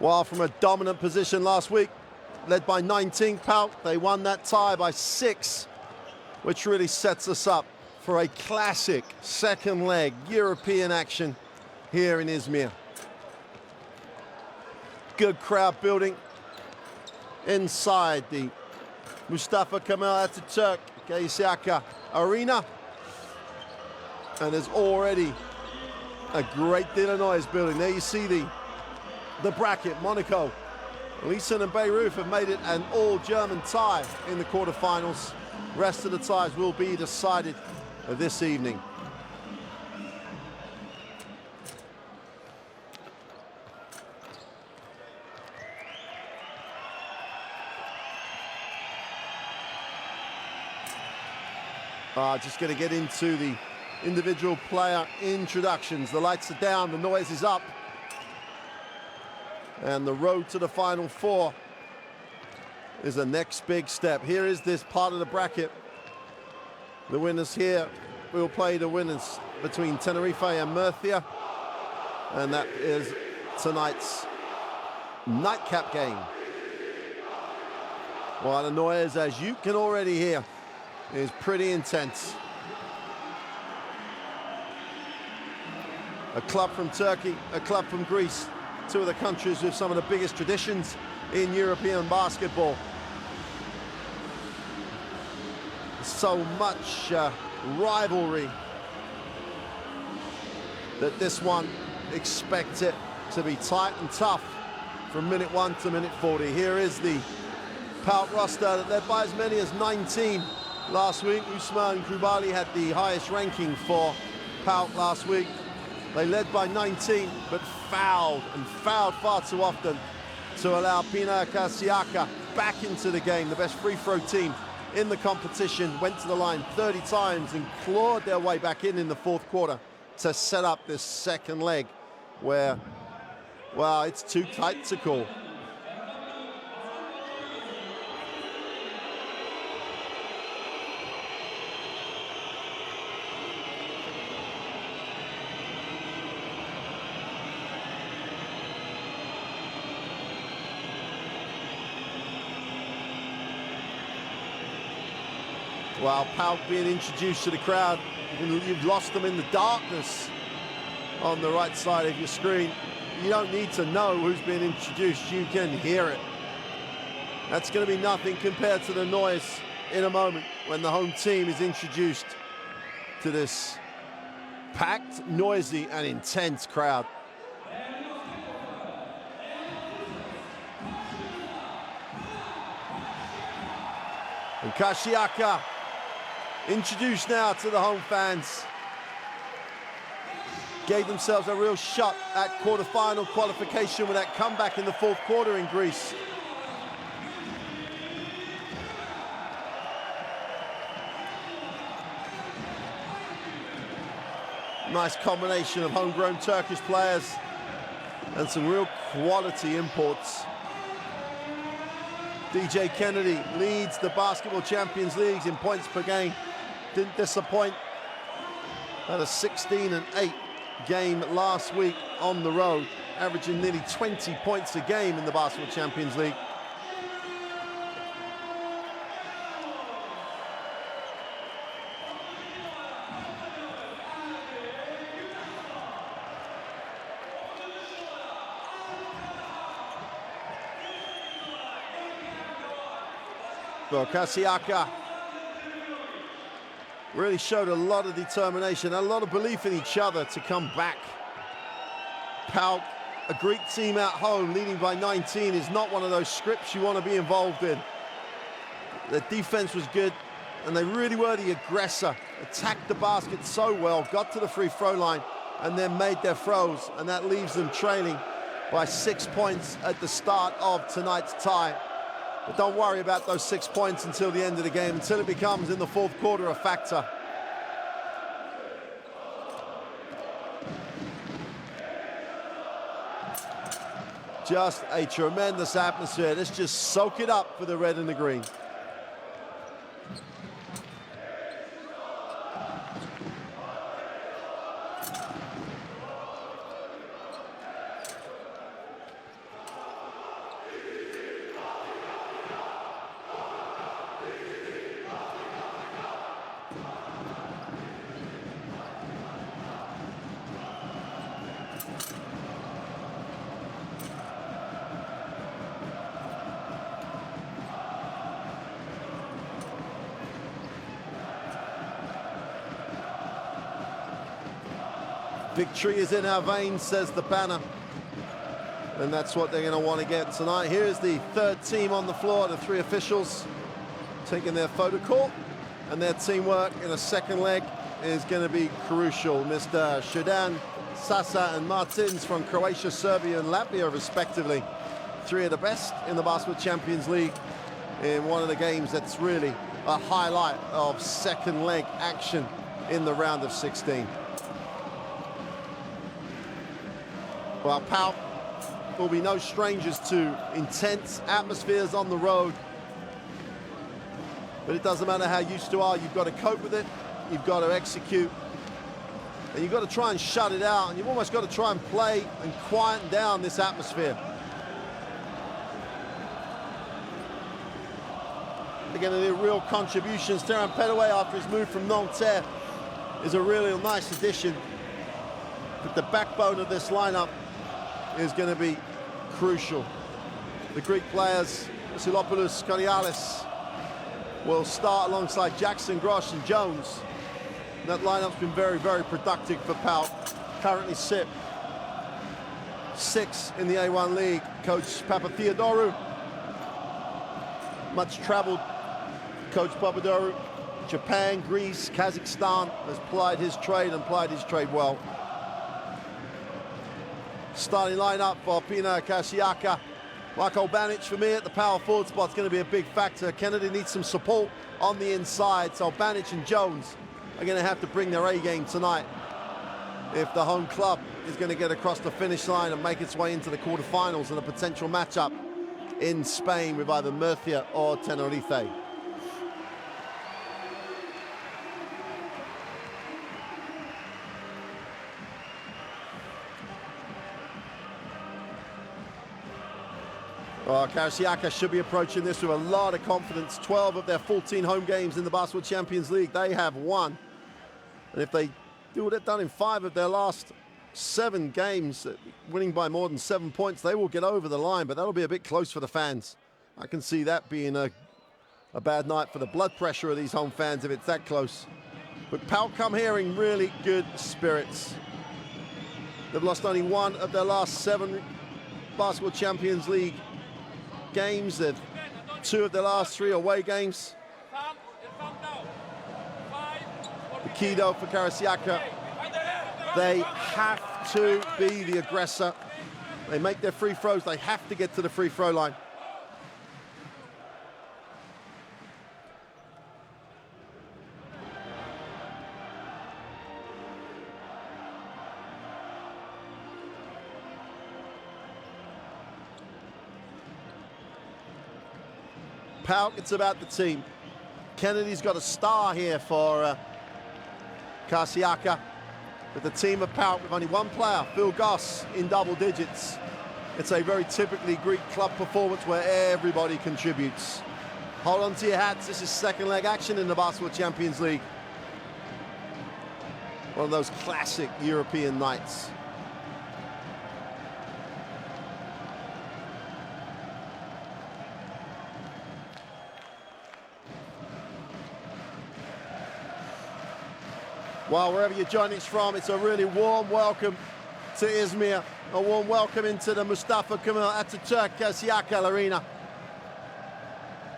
While from a dominant position last week, led by 19 PAOK, they won that tie by 6, which really sets us up for a classic second leg European action here in Izmir. Good crowd building inside the Mustafa Kemal Atatürk Karsiyaka Arena. And there's already a great deal of noise building. There you see the bracket. Monaco, Leeson and Beirut have made it an all-German tie in the quarterfinals. Rest of the ties will be decided this evening. Just going to get into the individual player introductions. The lights are down, the noise is up. And the road to the Final Four is the next big step. Here is this part of the bracket. The winners here will play the winners between Tenerife and Murcia. And that is tonight's nightcap game. Well, the noise, as you can already hear, is pretty intense. A club from Turkey, a club from Greece, two of the countries with some of the biggest traditions in European basketball. So much rivalry that this one, expect it to be tight and tough from minute 1 to minute 40. Here is the PAOK roster that led by as many as 19 last week. Usman Krubali had the highest ranking for PAOK last week. They led by 19, but fouled far too often to allow Pinar Karsiyaka back into the game. The best free throw team in the competition, went to the line 30 times and clawed their way back in the fourth quarter to set up this second leg where, well, it's too tight to call. Well, PAOK being introduced to the crowd, you've lost them in the darkness on the right side of your screen. You don't need to know who's being introduced, you can hear it. That's going to be nothing compared to the noise in a moment when the home team is introduced to this packed, noisy and intense crowd. And Karsiyaka introduced now to the home fans. Gave themselves a real shot at quarterfinal qualification with that comeback in the fourth quarter in Greece. Nice combination of homegrown Turkish players and some real quality imports. DJ Kennedy leads the Basketball Champions Leagues in points per game. Didn't disappoint. Had a 16-8 game last week on the road, averaging nearly 20 points a game in the Basketball Champions League. Well, Karsiyaka really showed a lot of determination, a lot of belief in each other to come back. PAOK, a Greek team at home, leading by 19, is not one of those scripts you want to be involved in. Their defense was good, and they really were the aggressor. Attacked the basket so well, got to the free throw line, and then made their throws, and that leaves them trailing by 6 points at the start of tonight's tie. But don't worry about those 6 points until the end of the game, until it becomes in the fourth quarter a factor. Just a tremendous atmosphere. Let's just soak it up for the red and the green. Victory is in our veins, says the banner. And that's what they're going to want to get tonight. Here's the third team on the floor, the three officials taking their photo call. And their teamwork in a second leg is going to be crucial. Mr. Shadan, Sasa and Martins from Croatia, Serbia and Latvia, respectively. Three of the best in the Basketball Champions League in one of the games that's really a highlight of second leg action in the round of 16. Well, PAOK will be no strangers to intense atmospheres on the road. But it doesn't matter how used to are, you've got to cope with it, you've got to execute, and you've got to try and shut it out, and you've almost got to try and play and quieten down this atmosphere. They're going to do real contributions. Terran Petaway, after his move from Nanterre, is a really nice addition. But the backbone of this lineup is going to be crucial. The Greek players, Vasilopoulos, Karialis, will start alongside Jackson, Grosh and Jones. And that lineup's been very, very productive for PAOK. Currently sit 6th in the A1 League. Coach Papatheodorou, much traveled Coach Papatheodorou, Japan, Greece, Kazakhstan, has plied his trade and plied his trade well. Starting lineup for Pinar Karsiyaka. Marko Banic, for me, at the power forward spot is going to be a big factor. Kennedy needs some support on the inside, so Banic and Jones are going to have to bring their A game tonight if the home club is going to get across the finish line and make its way into the quarterfinals and a potential matchup in Spain with either Murcia or Tenerife. Well, Karsiyaka should be approaching this with a lot of confidence. 12 of their 14 home games in the Basketball Champions League, they have won. And if they do what they've done in 5 of their last 7 games, winning by more than 7 points, they will get over the line, but that'll be a bit close for the fans. I can see that being a bad night for the blood pressure of these home fans if it's that close. But PAOK come here in really good spirits. They've lost only 1 of their last 7 Basketball Champions League games. They've 2 of their last 3 away games. The key though for Karsiyaka, they have to be the aggressor. They make their free throws, they have to get to the free throw line. PAOK, it's about the team. Kennedy's got a star here for Karsiyaka. With the team of PAOK with only 1 player, Phil Goss, in double digits. It's a very typically Greek club performance where everybody contributes. Hold on to your hats, this is second leg action in the Basketball Champions League. One of those classic European nights. Well, wherever you're joining us from, it's a really warm welcome to Izmir. A warm welcome into the Mustafa Kemal Atatürk Karsiyaka Arena.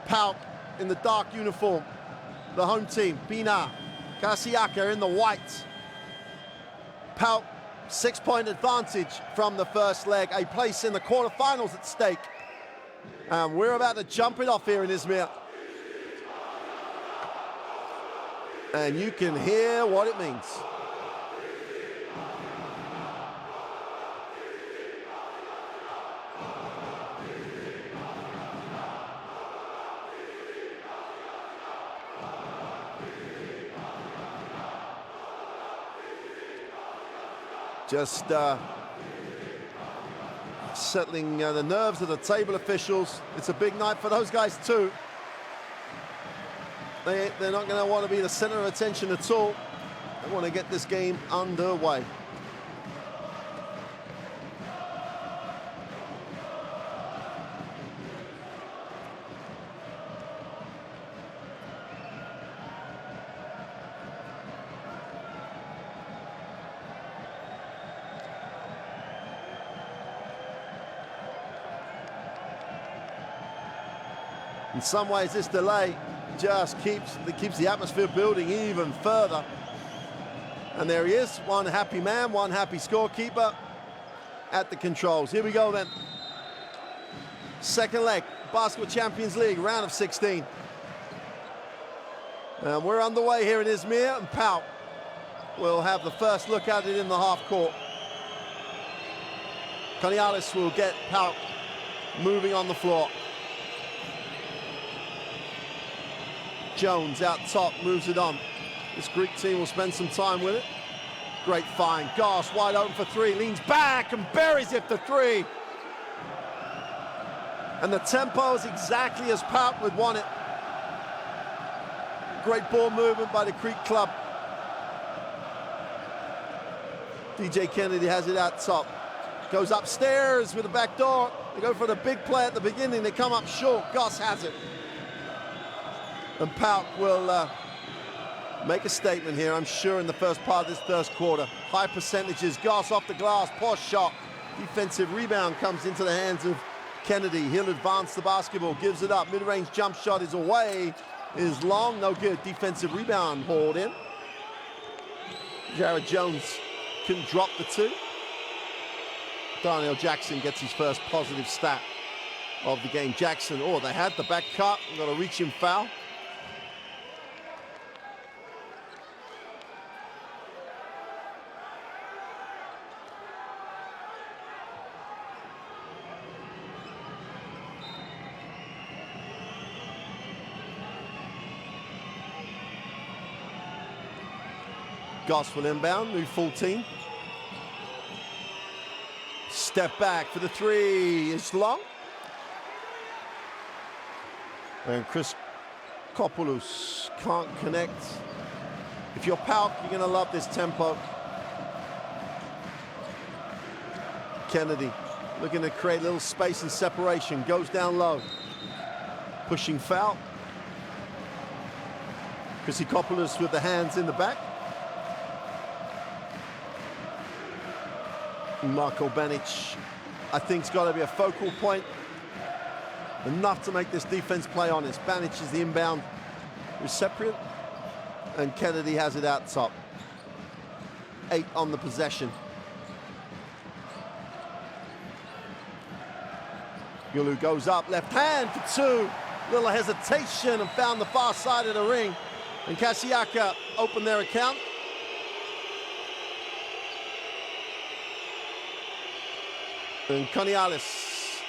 PAOK in the dark uniform. The home team, Pinar Karsiyaka in the white. PAOK, 6-point advantage from the first leg. A place in the quarterfinals at stake. And we're about to jump it off here in Izmir. And you can hear what it means. Just settling the nerves of the table officials. It's a big night for those guys too. They're not going to want to be the center of attention at all. They want to get this game underway. In some ways, this delay just keeps the atmosphere building even further. And there he is, one happy man, one happy scorekeeper at the controls. Here we go then. Second leg, Basketball Champions League, round of 16. And we're underway here in Izmir, and PAOK will have the first look at it in the half court. Konialis will get PAOK moving on the floor. Jones out top, moves it on. This Greek team will spend some time with it. Great find. Goss wide open for three, leans back and buries it for three. And the tempo is exactly as PAOK would want it. Great ball movement by the Greek club. DJ Kennedy has it out top. Goes upstairs with the back door. They go for the big play at the beginning. They come up short. Goss has it. And PAOK will make a statement here, I'm sure, in the first part of this first quarter. High percentages. Goss off the glass. Poor shot. Defensive rebound comes into the hands of Kennedy. He'll advance the basketball. Gives it up. Mid-range jump shot is away. Is long. No good. Defensive rebound hauled in. Jared Jones can drop the two. Darnell Jackson gets his first positive stat of the game. Jackson, oh, they had the back cut. Got a reaching foul. Goss will inbound, new full team. Step back for the three, it's long. And Chris Kopoulos can't connect. If you're PAOK, you're gonna love this tempo. Kennedy looking to create a little space and separation, goes down low. Pushing foul. Chris Kopoulos with the hands in the back. Marko Banic, I think, has got to be a focal point. Enough to make this defense play honest. Banic is the inbound recipient, and Kennedy has it out top. 8 on the possession. Gulu goes up, left hand for two. Little hesitation and found the far side of the ring. And Karsiyaka opened their account. And Konialis,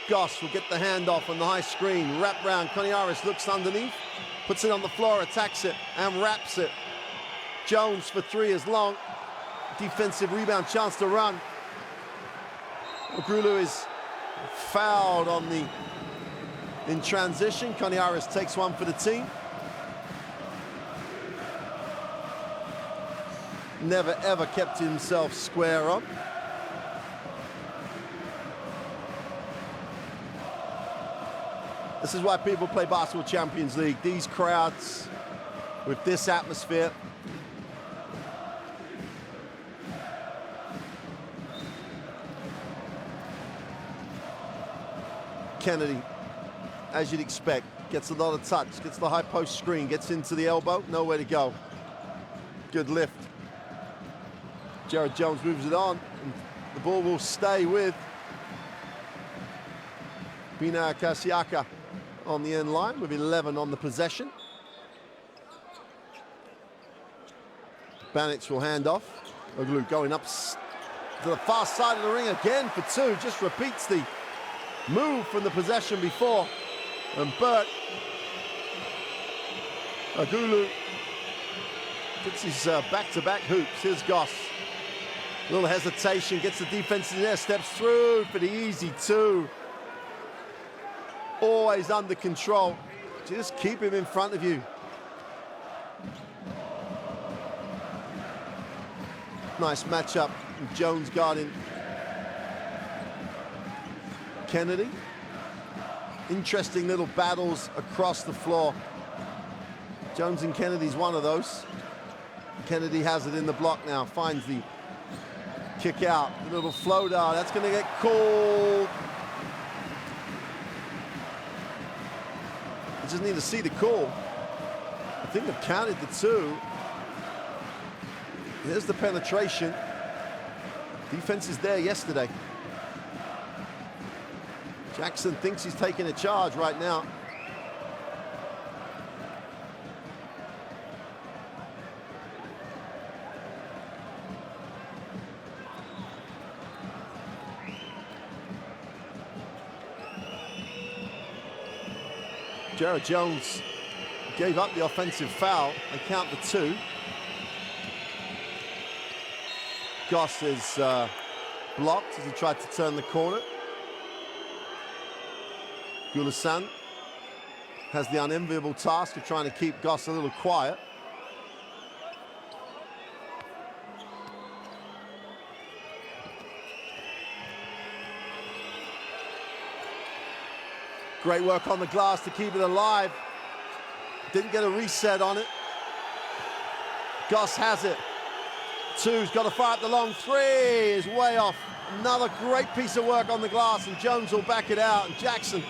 Goss will get the handoff on the high screen. Wrap round, Konialis looks underneath, puts it on the floor, attacks it, and wraps it. Jones for three is long. Defensive rebound, chance to run. Grulu is fouled on in transition. Konialis takes one for the team. Never ever kept himself square on. This is why people play Basketball Champions League. These crowds with this atmosphere. Kennedy, as you'd expect, gets a lot of touch, gets the high post screen, gets into the elbow, nowhere to go. Good lift. Jared Jones moves it on, and the ball will stay with Pinar Karsiyaka on the end line with 11 on the possession. Banic will hand off. Oglu going up to the far side of the ring again for two. Just repeats the move from the possession before. And Burt Ogulu gets his back-to-back hoops. Here's Goss. Little hesitation, gets the defense in there, steps through for the easy two. Always under control. Just keep him in front of you. Nice matchup. Jones guarding Kennedy. Interesting little battles across the floor. Jones and Kennedy's one of those. Kennedy has it in the block now, finds the kick out. A little floater, that's gonna get called. just need to see the call. I think they've counted the 2. Here's the penetration. Defense is there yesterday. Jackson thinks he's taking a charge right now. Jared Jones gave up the offensive foul. They count the 2. Goss is blocked as he tried to turn the corner. Gulasan has the unenviable task of trying to keep Goss a little quiet. Great work on the glass to keep it alive. Didn't get a reset on it. Goss has it. 2's got to fire up the long 3, is way off. Another great piece of work on the glass, and Jones will back it out. And Jackson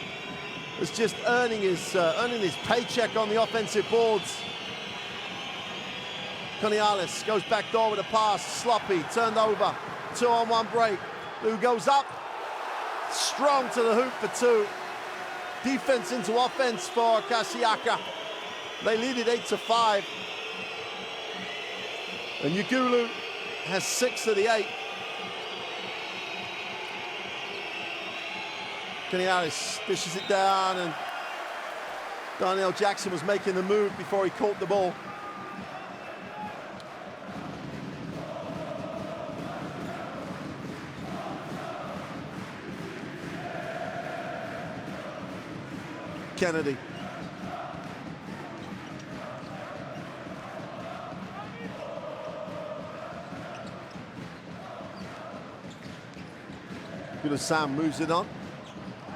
is just earning his paycheck on the offensive boards. Conialis goes back door with a pass, sloppy, turned over, 2-on-1 break. Who goes up, strong to the hoop for 2. Defense into offense for Karsiyaka. They lead it 8-5. And Yugulu has 6 of the 8. Conialis dishes it down, and Darnell Jackson was making the move before he caught the ball. Kennedy. Sam moves it on.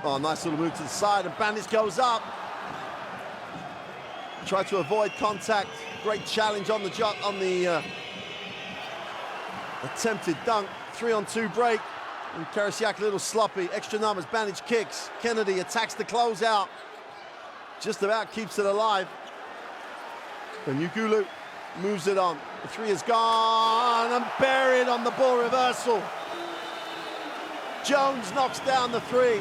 Oh, nice little move to the side, and Bandits goes up. Try to avoid contact. Great challenge on the attempted dunk. 3-on-2 break. And Karsiyaka a little sloppy. Extra numbers, Bandage kicks. Kennedy attacks the closeout. Just about keeps it alive. And Yugulu moves it on. The 3 is gone and buried on the ball reversal. Jones knocks down the 3.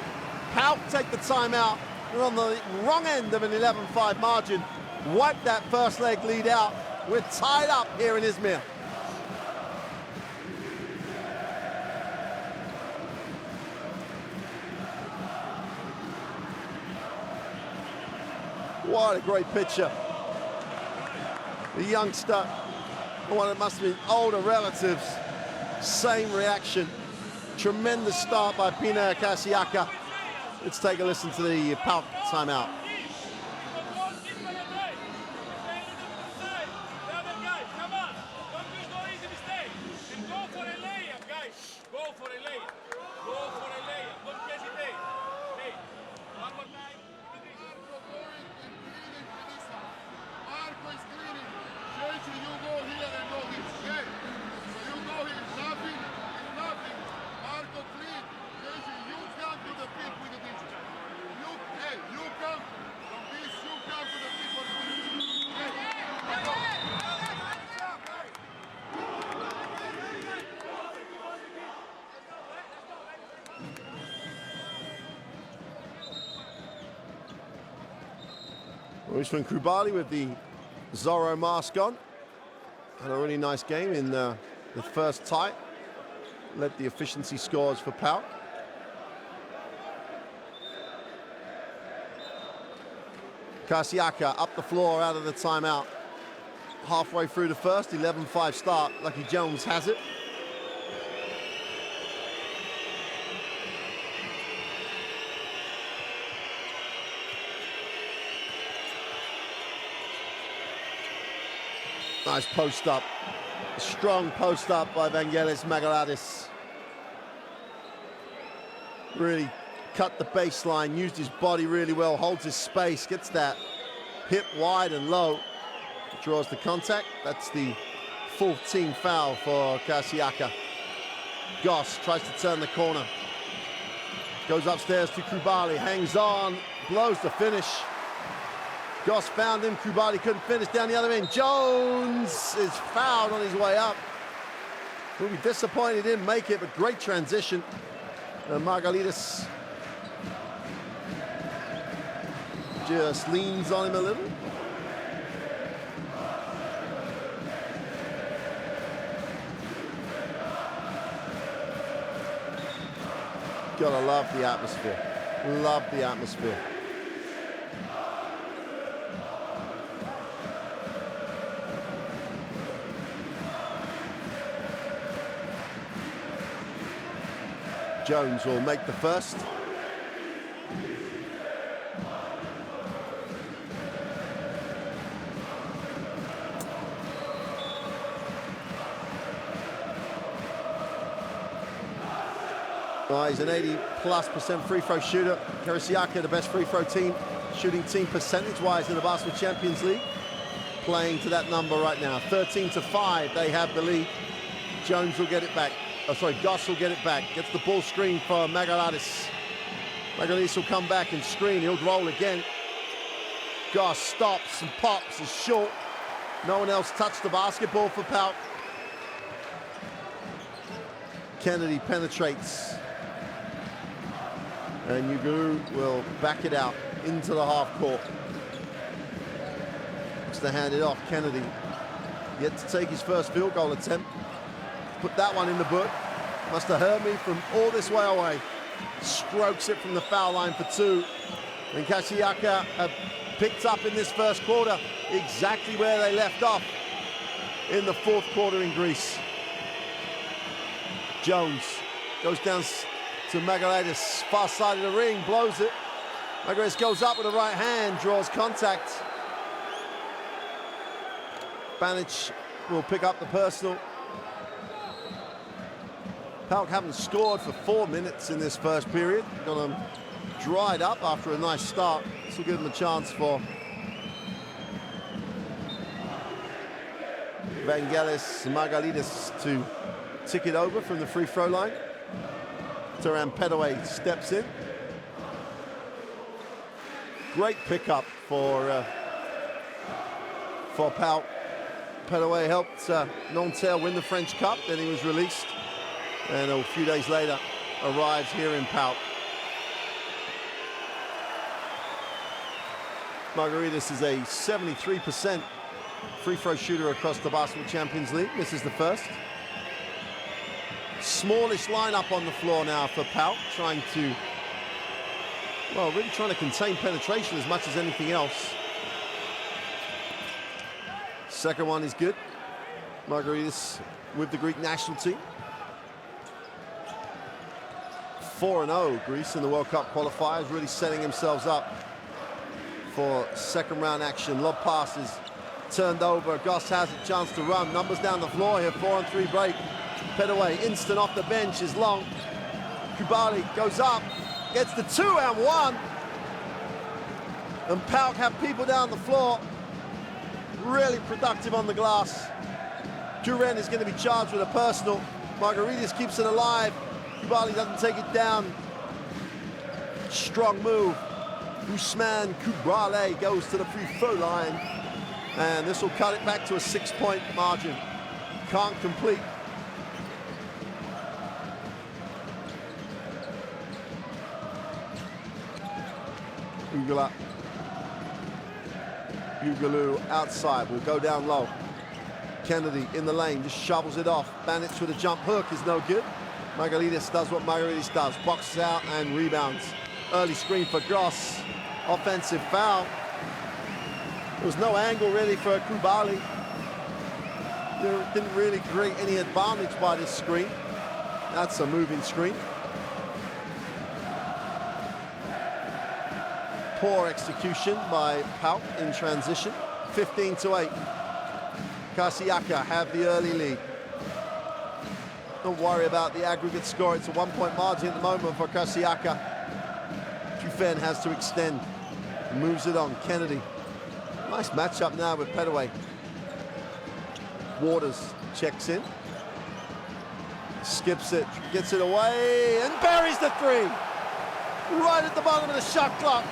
PAOK take the timeout. They're on the wrong end of an 11-5 margin. Wipe that first leg lead out. We're tied up here in Izmir. What a great picture. The youngster, one that must have been older relatives, same reaction. Tremendous start by Pinar Karsiyaka. Let's take a listen to the PAOK timeout. Usman Krubali with the Zorro mask on. Had a really nice game in the first tie. Led the efficiency scores for PAOK. Karsiyaka up the floor out of the timeout. Halfway through the first, 11-5 start. Lucky Jones has it. Nice post up. Strong post up by Vangelis Magaladis. Really cut the baseline, used his body really well, holds his space, gets that hip wide and low. Draws the contact. That's the 4th team foul for Karsiyaka. Goss tries to turn the corner. Goes upstairs to Krubali, hangs on, blows the finish. Goss found him. Kubali couldn't finish down the other end. Jones is fouled on his way up. We'll be disappointed he didn't make it, but great transition. Margaritis just leans on him a little. Gotta love the atmosphere. Love the atmosphere. Jones will make the first. Well, he's an 80+% free throw shooter. Karsiyaka, the best free throw team, shooting team percentage-wise in the Basketball Champions League. Playing to that number right now. 13-5, they have the lead. Jones will get it back. Oh, sorry, Goss will get it back. Gets the ball screen for Margaritis. Margaritis will come back and screen. He'll roll again. Goss stops and pops, is short. No one else touched the basketball for PAOK. Kennedy penetrates. And Uguru will back it out into the half court. Looks to hand it off. Kennedy yet to take his first field goal attempt. Put that one in the book. Must have heard me from all this way away. Strokes it from the foul line for two. And Karsiyaka have picked up in this first quarter exactly where they left off in the fourth quarter in Greece. Jones goes down to Margaritis, far side of the ring, blows it. Margaritis goes up with the right hand, draws contact. Banic will pick up the personal. PAOK haven't scored for 4 minutes in this first period. Got them dried up after a nice start. This will give them a chance for Vangelis Margaritis to tick it over from the free throw line. Taran Petaway steps in. Great pickup for PAOK. Petaway helped Nanterre win the French Cup, then he was released. And a few days later, arrives here in PAOK. Margaritis is a 73% free throw shooter across the Basketball Champions League. Misses the first. Smallish lineup on the floor now for PAOK, trying to, well, really trying to contain penetration as much as anything else. Second one is good. Margaritis with the Greek national team. 4-0 Greece in the World Cup qualifiers, really setting themselves up for second round action. Lob passes turned over. Goss has a chance to run. Numbers down the floor here. 4-on-3 break. Petaway instant off the bench is long. Kubali goes up, gets the 2-and-1. And PAOK have people down the floor. Really productive on the glass. Duren is going to be charged with a personal. Margaritis keeps it alive. Kubali doesn't take it down. Strong move. Usman Kubale goes to the free throw line. And this will cut it back to a 6-point margin. Can't complete. Ugaloo outside, will go down low. Kennedy in the lane, just shovels it off. Banic with a jump hook is no good. Margaritis does what Margaritis does, boxes out and rebounds. Early screen for Goss, offensive foul. There was no angle really for Kubali. There didn't really create any advantage by this screen. That's a moving screen. Poor execution by PAOK in transition. 15-8. Karsiyaka have the early lead. Don't worry about the aggregate score. It's a 1-point margin at the moment for Karsiyaka. Dufen has to extend. Moves it on. Kennedy. Nice matchup now with Petaway. Waters checks in. Skips it. Gets it away and buries the three. Right at the bottom of the shot clock.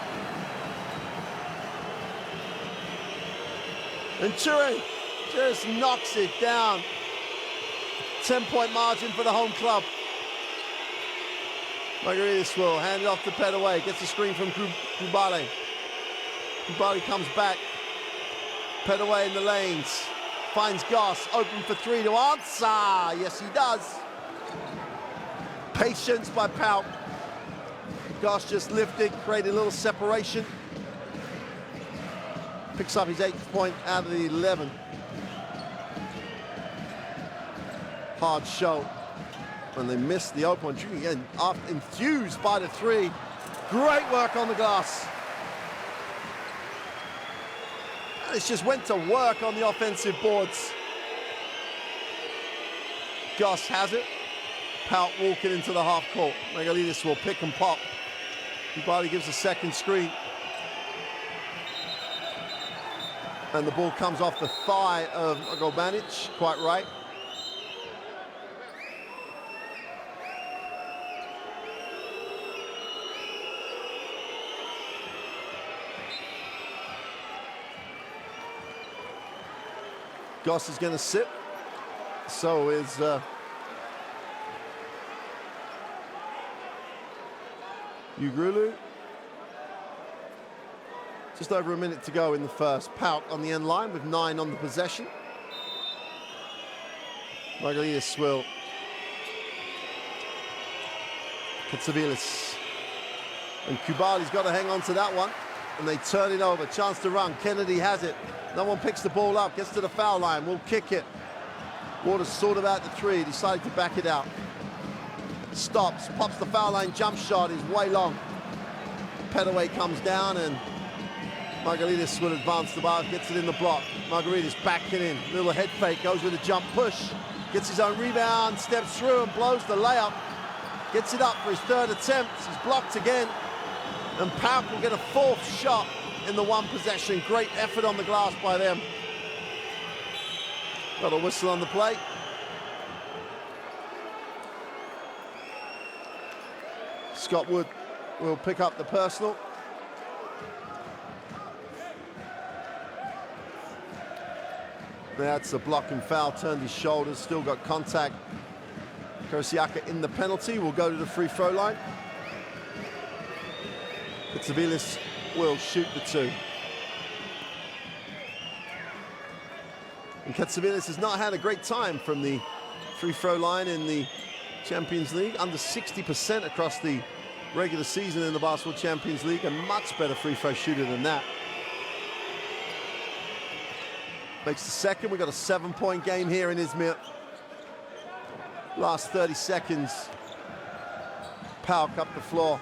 And Turin just knocks it down. 10-point margin for the home club. Margaritis will hand it off to Petaway. Gets a screen from Kubale. Kubale comes back. Petaway in the lanes. Finds Goss, open for three to answer. Yes, he does. Patience by PAOK. Goss just lifted, created a little separation. Picks up his 8th point out of the 11. Hard show. And they missed the open one. Again, enthused by the three. Great work on the glass. It just went to work on the offensive boards. Goss has it. PAOK walking into the half court. Margaritis will pick and pop. Kubali gives a second screen. And the ball comes off the thigh of Gobanic, quite right. Goss is going to sit. So is Ugrulu. Just over a minute to go in the first. PAOK on the end line with 9 on the possession. Margaritis will. Katsavilis. And Kubali's got to hang on to that one. And they turn it over. Chance to run. Kennedy has it. No one picks the ball up. Gets to the foul line. Will kick it. Waters sort of out the three. Decided to back it out. Stops. Pops the foul line. Jump shot is way long. Petaway comes down and Margaritis will advance the bar. Gets it in the block. Margaritis backing in. Little head fake. Goes with a jump push. Gets his own rebound. Steps through and blows the layup. Gets it up for his 3rd attempt. He's blocked again. And PAOK will get a 4th shot in the one possession. Great effort on the glass by them. Got a whistle on the play. Scott Wood will pick up the personal. That's a block and foul. Turned his shoulders. Still got contact. Karsiyaka in the penalty. Will go to the free throw line. Katsavilis will shoot the 2. And Katsavilis has not had a great time from the free throw line in the Champions League. Under 60% across the regular season in the Basketball Champions League. A much better free throw shooter than that. Makes the second. We've got a 7-point game here in Izmir. Last 30 seconds. PAOK up the floor.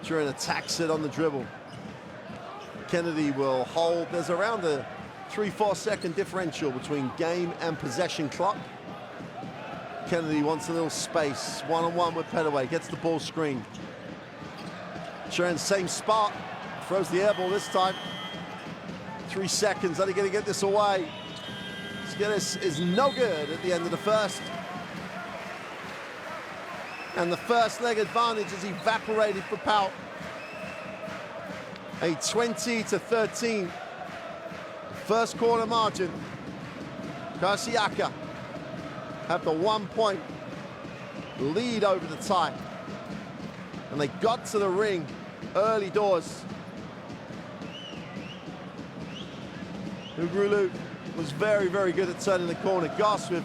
Turin attacks it on the dribble. Kennedy will hold. There's around a 3-4 second differential between game and possession clock. Kennedy wants a little space. One-on-one with Petaway. Gets the ball screened. Turin, same spot. Throws the air ball this time. 3 seconds. Are they going to get this away? Skillis is no good at the end of the first. And the first leg advantage is evaporated for PAOK. A 20-13 first quarter margin. Karsiyaka have the 1-point lead over the tie. And they got to the ring early doors. Ugrulu was very, very good at turning the corner. Goss with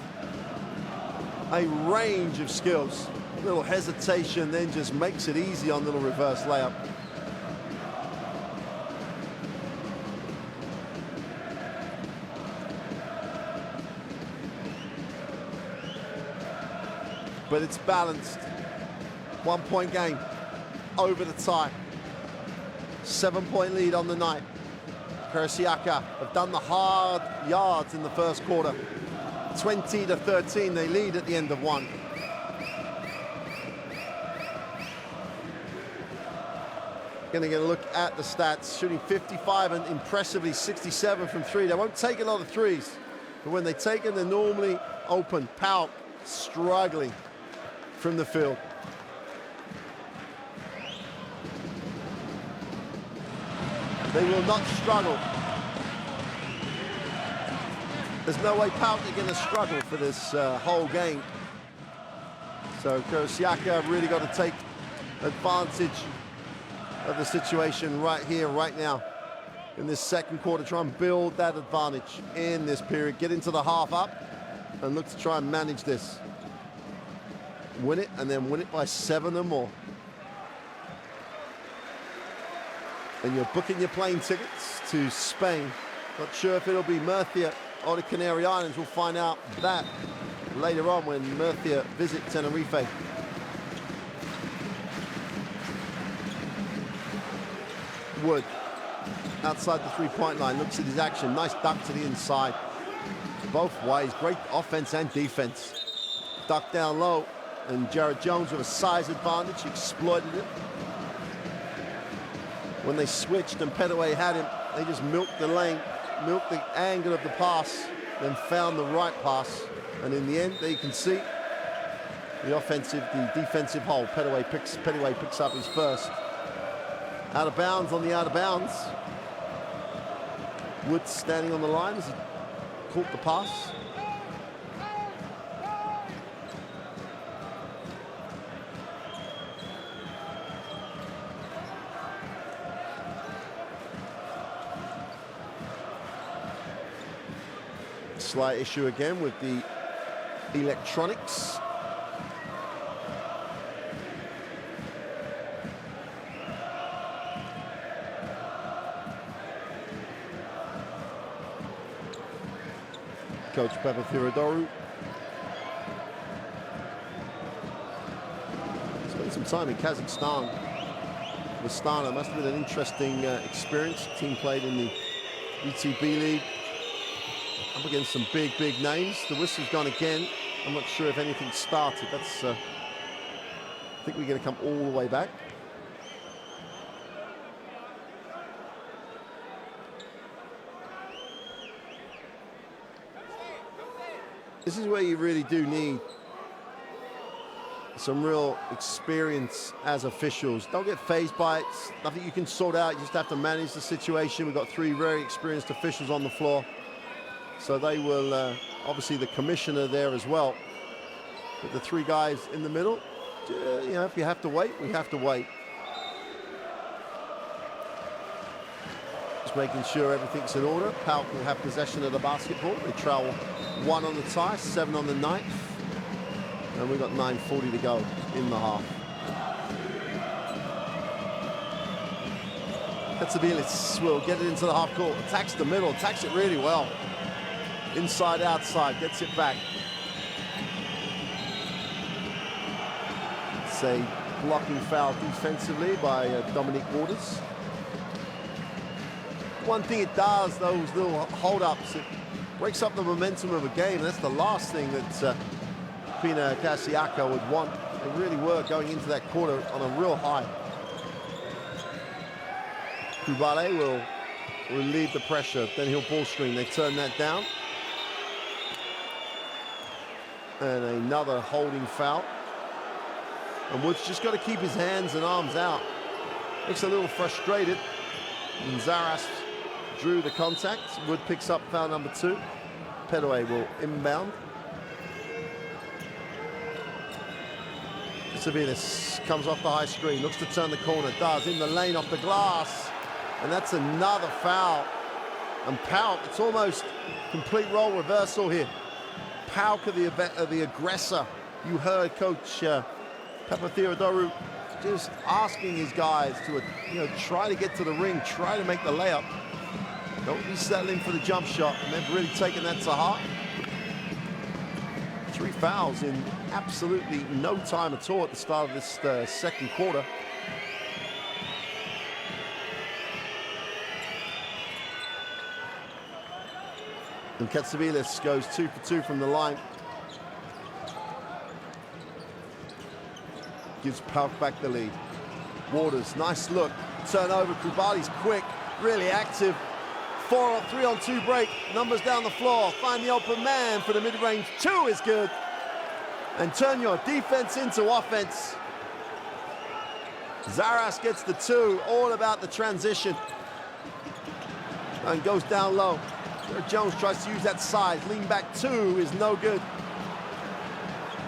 a range of skills. A little hesitation, then just makes it easy on little reverse layup. But it's balanced. 1-point game over the tie. 7-point lead on the night. Karsiyaka have done the hard yards in the first quarter. 20-13, they lead at the end of one. Going to get a look at the stats. Shooting 55 and impressively 67 from 3. They won't take a lot of threes, but when they take them, they're normally open. PAOK struggling from the field. They will not struggle There's no way PAOK are going to struggle for this whole game. So Karsiyaka really got to take advantage of the situation right here, right now, in this second quarter. Try and build that advantage in this period. Get into the half up and look to try and manage this. Win it, and then win it by 7 or more. And you're booking your plane tickets to Spain. Not sure if it'll be Murcia or the Canary Islands. We'll find out that later on when Murcia visit Tenerife. Wood outside the three-point line, looks at his action. Nice duck to the inside. Both ways, great offense and defense. Duck down low, and Jared Jones with a size advantage, exploited it. When they switched and Petaway had him, they just milked the lane, milked the angle of the pass, then found the right pass. And in the end, there you can see the defensive hole. Petaway picks up his first. Out of bounds on the out of bounds. Woods standing on the line as he caught the pass. Slight issue again with the electronics. Coach Papatheodorou spent some time in Kazakhstan. Astana must have been an interesting experience. The team played in the ETB League, up against some big names. The whistle's gone again. I'm not sure if anything started. That's I think we're going to come all the way back. This is where you really do need some real experience as officials. Don't get phased by it. Nothing you can sort out. You just have to manage the situation. We've got 3 very experienced officials on the floor. So they will, obviously the commissioner there as well. But the 3 guys in the middle, you know, if you have to wait, we have to wait. Just making sure everything's in order. PAOK will have possession of the basketball. They trail 1 on the tie, 7 on the 9th. And we've got 9:40 to go in the half. Katsoubilis will get it into the half court. Attacks the middle, attacks it really well. Inside, outside, gets it back. It's a blocking foul defensively by Dominic Waters. One thing it does, those little hold-ups, it breaks up the momentum of a game. That's the last thing that Pinar Karsiyaka would want. They really were going into that quarter on a real high. Kubale will relieve the pressure. Then he'll ball screen. They turn that down. And another holding foul. And Wood's just got to keep his hands and arms out. Looks a little frustrated. And Zaras drew the contact. Wood picks up foul number 2. Petaway will inbound. Savinas comes off the high screen, looks to turn the corner, does, in the lane off the glass. And that's another foul. And PAOK, it's almost complete role reversal here. PAOK are the aggressor. You heard Coach Papatheodorou just asking his guys to, try to get to the ring, try to make the layup. Don't be settling for the jump shot. And they've really taken that to heart. 3 fouls in absolutely no time at all at the start of this second quarter. And Katsoubilis goes 2 for 2 from the line. Gives PAOK back the lead. Waters, nice look. Turnover, Kubali's quick, really active. 3-on-2 break, numbers down the floor. Find the open man for the mid-range. 2 is good. And turn your defense into offense. Zaras gets the 2, all about the transition. And goes down low. Jones tries to use that size. Lean back 2 is no good.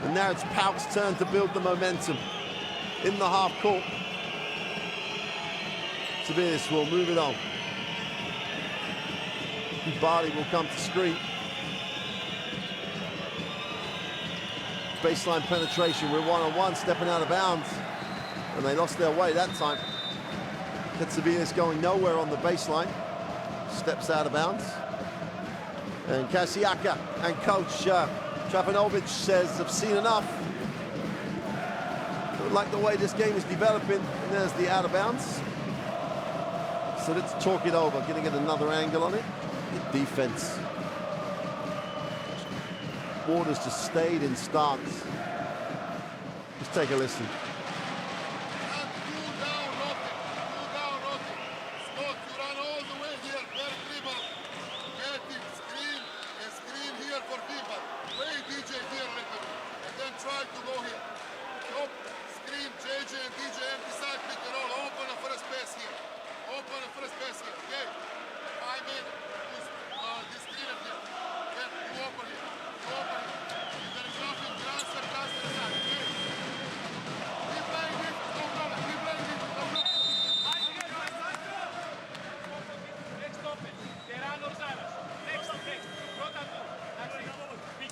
And now it's PAOK's turn to build the momentum in the half court. Tobias will move it on. Bali will come to screen. Baseline penetration. We're one-on-one, stepping out of bounds. And they lost their way that time. Katsivilis going nowhere on the baseline. Steps out of bounds. And Karsiyaka and coach Trafanovic says, I've seen enough. Don't like the way this game is developing. And there's the out of bounds. So let's talk it over, getting at another angle on it. The defense. Waters just stayed in stance. Just take a listen.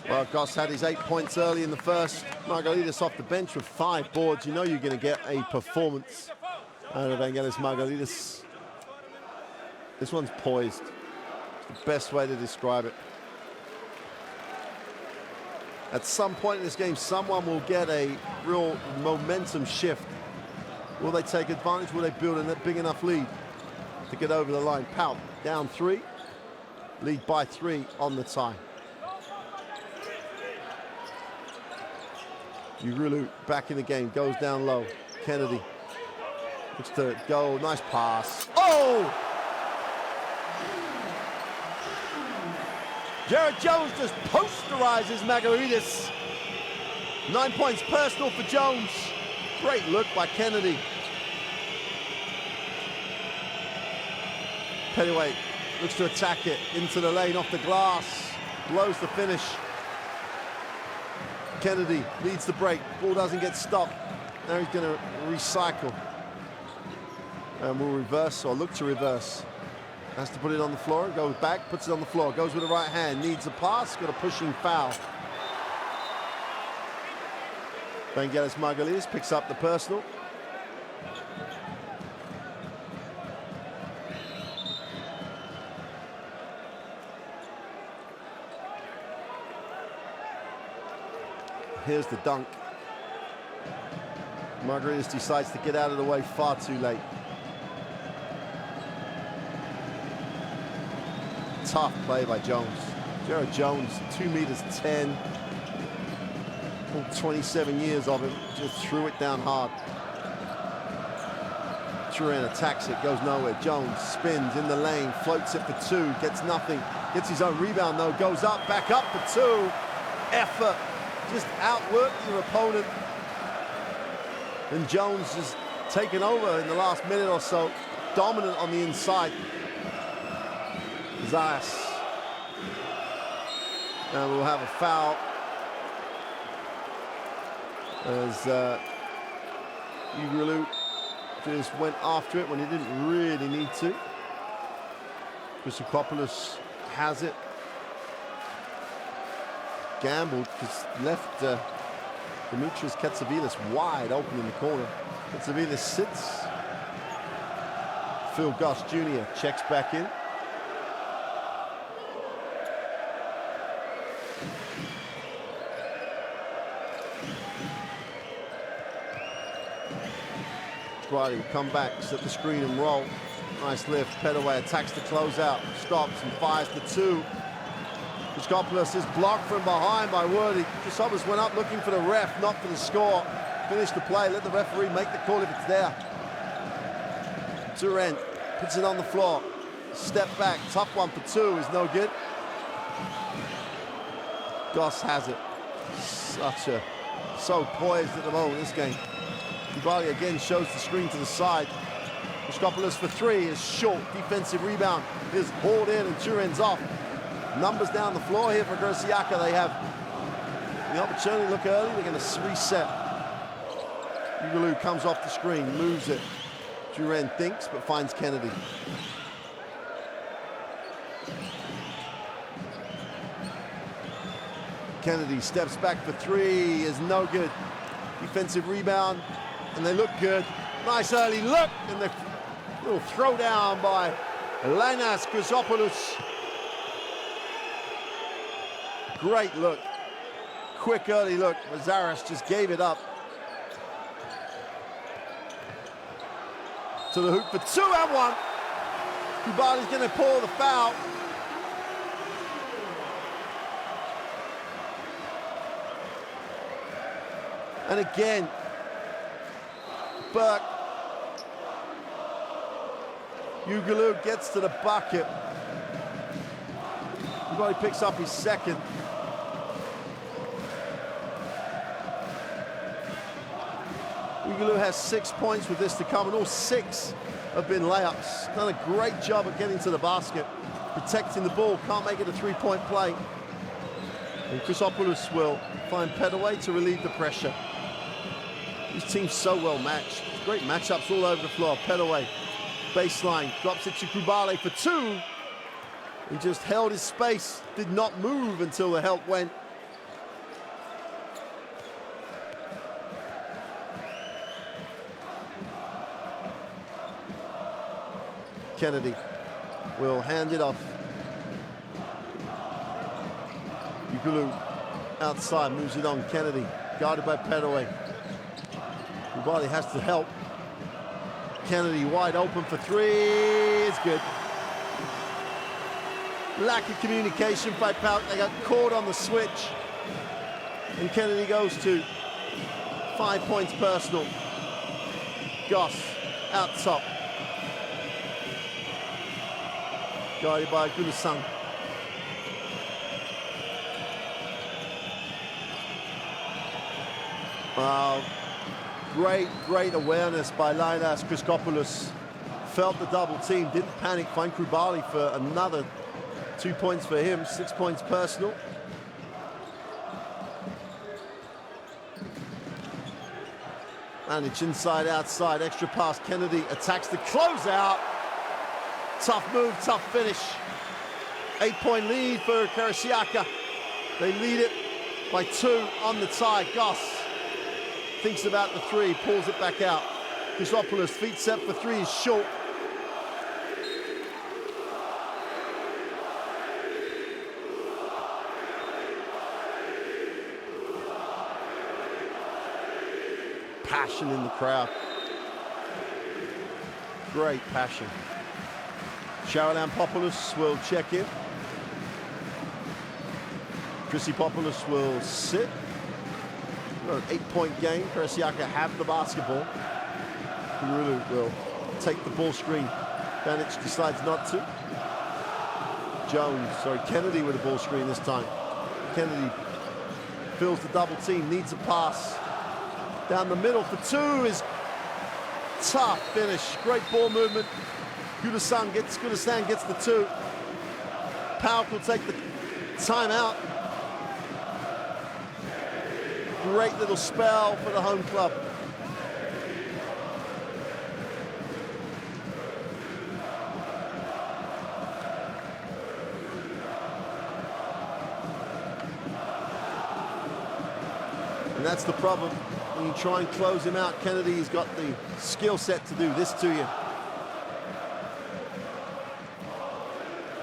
Well, Goss had his 8 points early in the first. Margaritis off the bench with 5 boards. You know you're going to get a performance out of Vangelis Margaritis. This one's poised. It's the best way to describe it. At some point in this game, someone will get a real momentum shift. Will they take advantage? Will they build a big enough lead to get over the line? PAOK down 3, lead by 3 on the tie. Urulu back in the game, goes down low. Kennedy looks to go, nice pass. Oh! Jared Jones just posterizes Margaritis. 9 points personal for Jones. Great look by Kennedy. Pennyweight looks to attack it into the lane off the glass. Blows the finish. Kennedy leads the break. Ball doesn't get stopped. Now he's going to recycle. And will reverse, or look to reverse. Has to put it on the floor, goes back, puts it on the floor, goes with the right hand, needs a pass, got a pushing foul. Vangelis Margaritis picks up the personal. Here's the dunk. Margaritis decides to get out of the way far too late. Tough play by Jones. Jared Jones, 2 meters 10. All 27 years of him, just threw it down hard. Turin attacks it, goes nowhere. Jones spins in the lane, floats it for 2, gets nothing. Gets his own rebound though, goes up, back up for 2. Effort. Just outwork your opponent. And Jones has taken over in the last minute or so, dominant on the inside. Zayas. And we'll have a foul as Urulu just went after it when he didn't really need to. Chrysokopoulos has it. Gambled, just left Dimitris Katsivilis wide open in the corner. Katsivilis sits. Phil Goss Jr. checks back in. Riley will come back, set the screen and roll. Nice lift. Petaway attacks the closeout, stops and fires for 2. Christopoulos is blocked from behind by Worthy. Christopoulos went up looking for the ref, not for the score. Finish the play, let the referee make the call if it's there. Turin puts it on the floor. Step back, tough one for 2 is no good. Goss has it. So poised at the moment, this game. Kubali again shows the screen to the side. Christopoulos for 3 is short. Defensive rebound is hauled in and Turin's off. numbers down the floor here for Karsiyaka. They have the opportunity to look early. They're going to reset. Ugaloo comes off the screen, moves it. Duran thinks, but finds Kennedy. Kennedy steps back for three, is no good. Defensive rebound, and they look good. Nice early look, and the little throwdown by Linas Chryssopoulos. Great look. Quick early look. Mazaris just gave it up. To the hoop for 2 and 1. Kubali's going to pull the foul. And again, Burke. Ugaloo gets to the bucket. Kubali picks up his second. Ugaloo has 6 points with this to come, and all 6 have been layups. Done a great job at getting to the basket, protecting the ball, can't make it a three-point play. And Chryssopoulos will find Petaway to relieve the pressure. These teams so well matched. Great matchups all over the floor. Petaway, baseline, drops it to Kubale for 2. He just held his space, did not move until the help went. Kennedy will hand it off. Ugaloo outside, moves it on. Kennedy, guarded by Petaway. Kubali has to help. Kennedy wide open for 3. It's good. Lack of communication by PAOK. They got caught on the switch. And Kennedy goes to 5 points personal. Goss out top. Guided by Gulasang. Wow. Great awareness by Linas Chryssopoulos. Felt the double team, didn't panic. Find Kubali for another 2 points for him, 6 points personal. Manage inside, outside, extra pass. Kennedy attacks the closeout. Tough move, tough finish. 8-point lead for Karsiyaka. They lead it by 2 on the tie. Goss thinks about the 3, pulls it back out. Chryssopoulos, feet set for 3, is short. Passion in the crowd. Great passion. Charalampopoulos will check in. Chryssopoulos will sit. An 8-point game. Karsiyaka have the basketball. Ugaloo will take the ball screen. Banic decides not to. Kennedy with a ball screen this time. Kennedy fills the double team, needs a pass. Down the middle for 2 is tough finish. Great ball movement. Gulasang gets the 2. PAOK will take the timeout. Great little spell for the home club. And that's the problem. When you try and close him out, Kennedy's got the skill set to do this to you.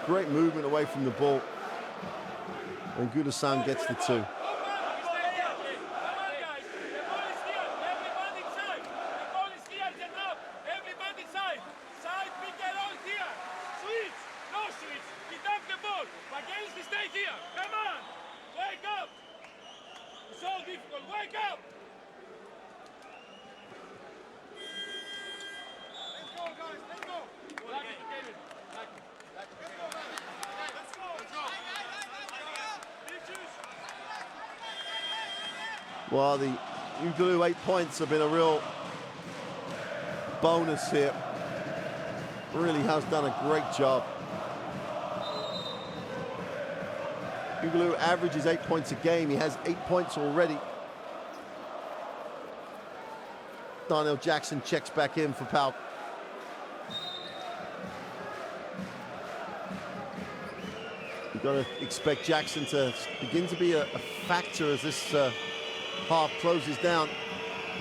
Great movement away from the ball. And Gulasang gets the 2. Well, the Ugaloo 8 points have been a real bonus here. Really has done a great job. Boogaloo averages 8 points a game. He has 8 points already. Darnell Jackson checks back in for PAOK. You've got to expect Jackson to begin to be a factor as this half closes down.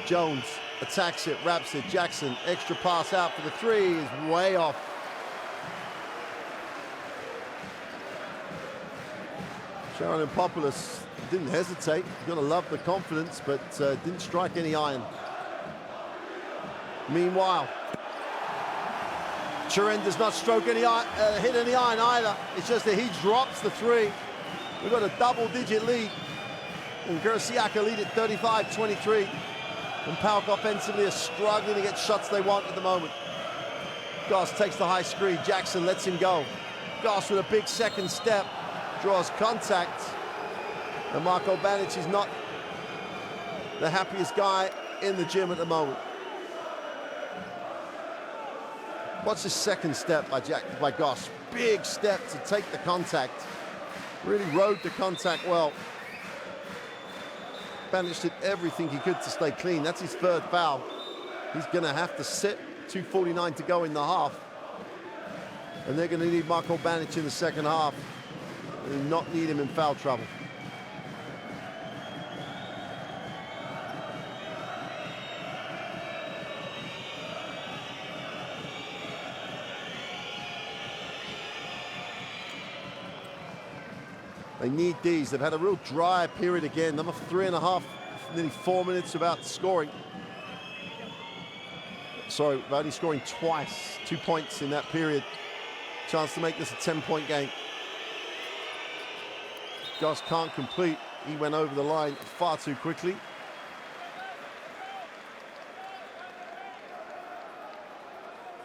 Jones attacks it, wraps it. Jackson, extra pass out for the three, is way off. Sharon Populous didn't hesitate. You've got to love the confidence, but didn't strike any iron. Meanwhile, Turin does not hit any iron either. It's just that he drops the three. We've got a double-digit lead. And Karsiyaka lead at 35-23. And PAOK offensively are struggling to get shots they want at the moment. Goss takes the high screen. Jackson lets him go. Goss with a big second step. Draws contact. And Marko Banic is not the happiest guy in the gym at the moment. What's his second step by Goss? Big step to take the contact. Really rode the contact well. Banic did everything he could to stay clean. That's his third foul. He's going to have to sit. 2:49 to go in the half. And they're going to need Marko Banic in the second half. And not need him in foul trouble. They need these. They've had a real dry period again. Number 3.5, nearly 4 minutes without scoring. Sorry, only scoring twice. 2 points in that period. Chance to make this a 10-point game. Goss can't complete. He went over the line far too quickly.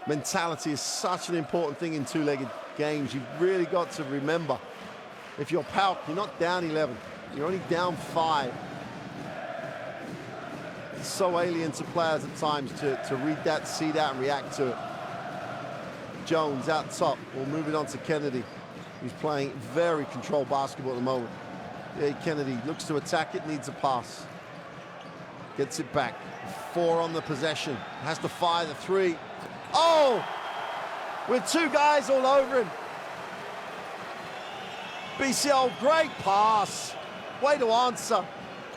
Mentality is such an important thing in two-legged games. You've really got to remember, if you're PAOK, you're not down 11. You're only down 5. It's so alien to players at times to read that, see that, and react to it. Jones out top. We'll move it on to Kennedy, who's playing very controlled basketball at the moment. Yeah, Kennedy looks to attack it, needs a pass. Gets it back. 4 on the possession. Has to fire the 3. Oh! With 2 guys all over him. BCL, great pass. Way to answer.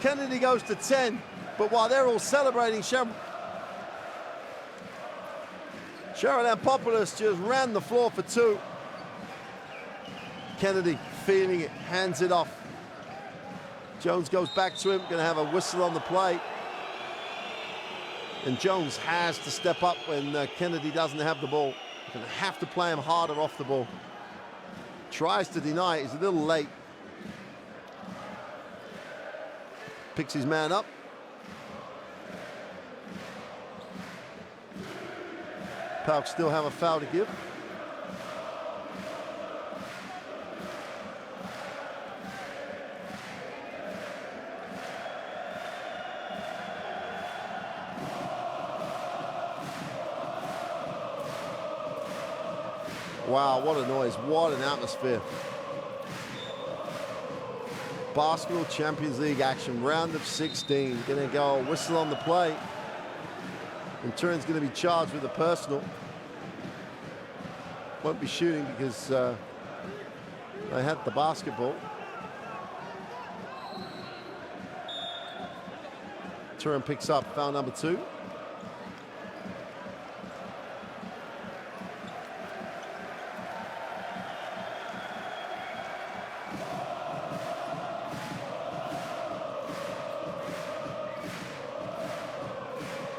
Kennedy goes to 10, but while they're all celebrating, Sharon Ampopoulos just ran the floor for 2. Kennedy feeling it, hands it off. Jones goes back to him, gonna have a whistle on the play. And Jones has to step up when Kennedy doesn't have the ball. Gonna have to play him harder off the ball. Tries to deny it, he's a little late. Picks his man up. PAOK still have a foul to give. Wow, what a noise, what an atmosphere. Basketball Champions League action, round of 16. Gonna go whistle on the play. And Turin's gonna be charged with a personal. Won't be shooting because they had the basketball. Turin picks up foul number 2.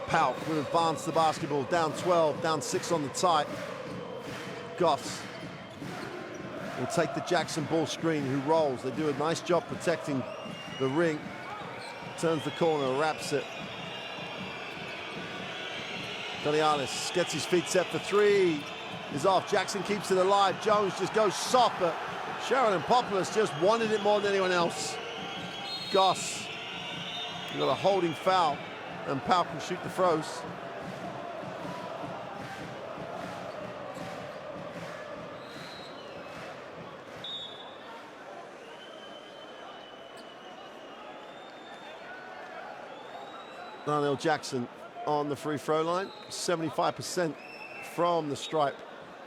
PAOK will advance the basketball, down 12, down 6 on the tie. Goss will take the Jackson ball screen, who rolls. They do a nice job protecting the ring. Turns the corner, wraps it. Donialis gets his feet set for 3. Is off. Jackson keeps it alive. Jones just goes soft, but Sharon Ampopoulos just wanted it more than anyone else. Goss, you've got a holding foul, and PAOK can shoot the throws. Darnell Jackson on the free throw line, 75% from the stripe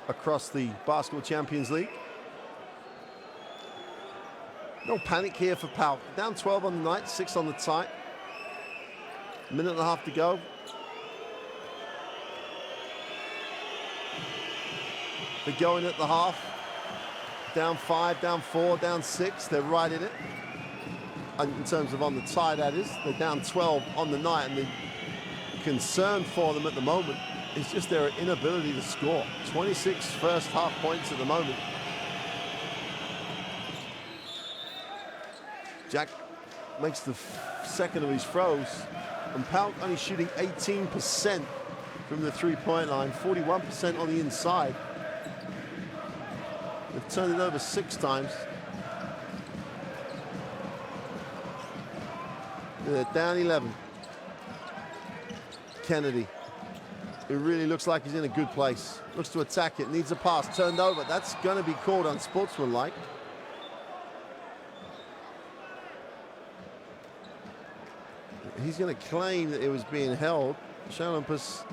across the Basketball Champions League. No panic here for PAOK. Down 12 on the night, 6 on the tie. Minute and a half to go. They're going at the half. Down 5, down 4, down 6. They're right in it. And in terms of on the tie, that is. They're down 12 on the night, and the concern for them at the moment is just their inability to score. 26 first half points at the moment. Jack makes the second of his throws, and PAOK only shooting 18% from the three-point line, 41% on the inside. They've turned it over 6 times. They're down 11. Kennedy, it really looks like he's in a good place. Looks to attack it, needs a pass, turned over. That's going to be called unsportsmanlike. He's going to claim that it was being held. Shalampus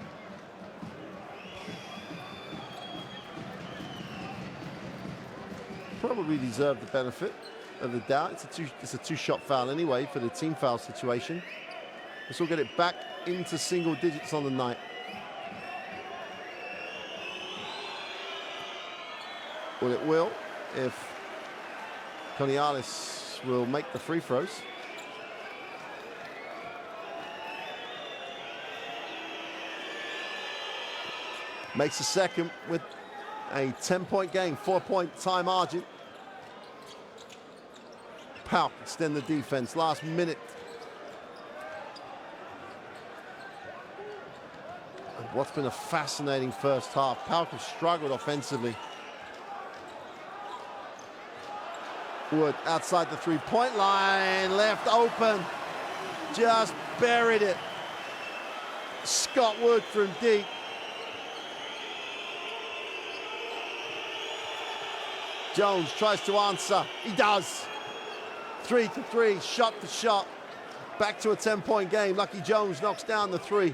probably deserved the benefit of the doubt. It's a two-shot foul anyway for the team foul situation. This will get it back into single digits on the night. Well, it will if Konialis will make the free throws. Makes a second with a 10-point game, 4-point tie margin. PAOK extend the defense, last minute. And what's been a fascinating first half. PAOK have struggled offensively. Wood outside the three-point line, left open. Just buried it. Scott Wood from deep. Jones tries to answer. He does. 3 for 3, shot for shot. Back to a 10-point game. Lucky Jones knocks down the 3.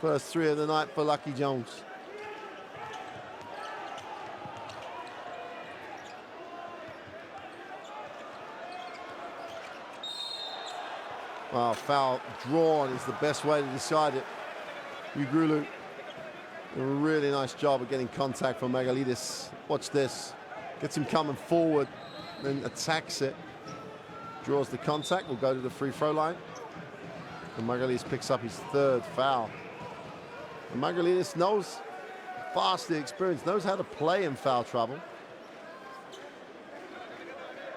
First 3 of the night for Lucky Jones. Wow, foul drawn is the best way to decide it. Ugrulu. A really nice job of getting contact from Magalidis. Watch this. Gets him coming forward, then attacks it. Draws the contact, will go to the free throw line. And Magalidis picks up his 3rd foul. And Magalidis knows, vastly experienced, knows how to play in foul trouble.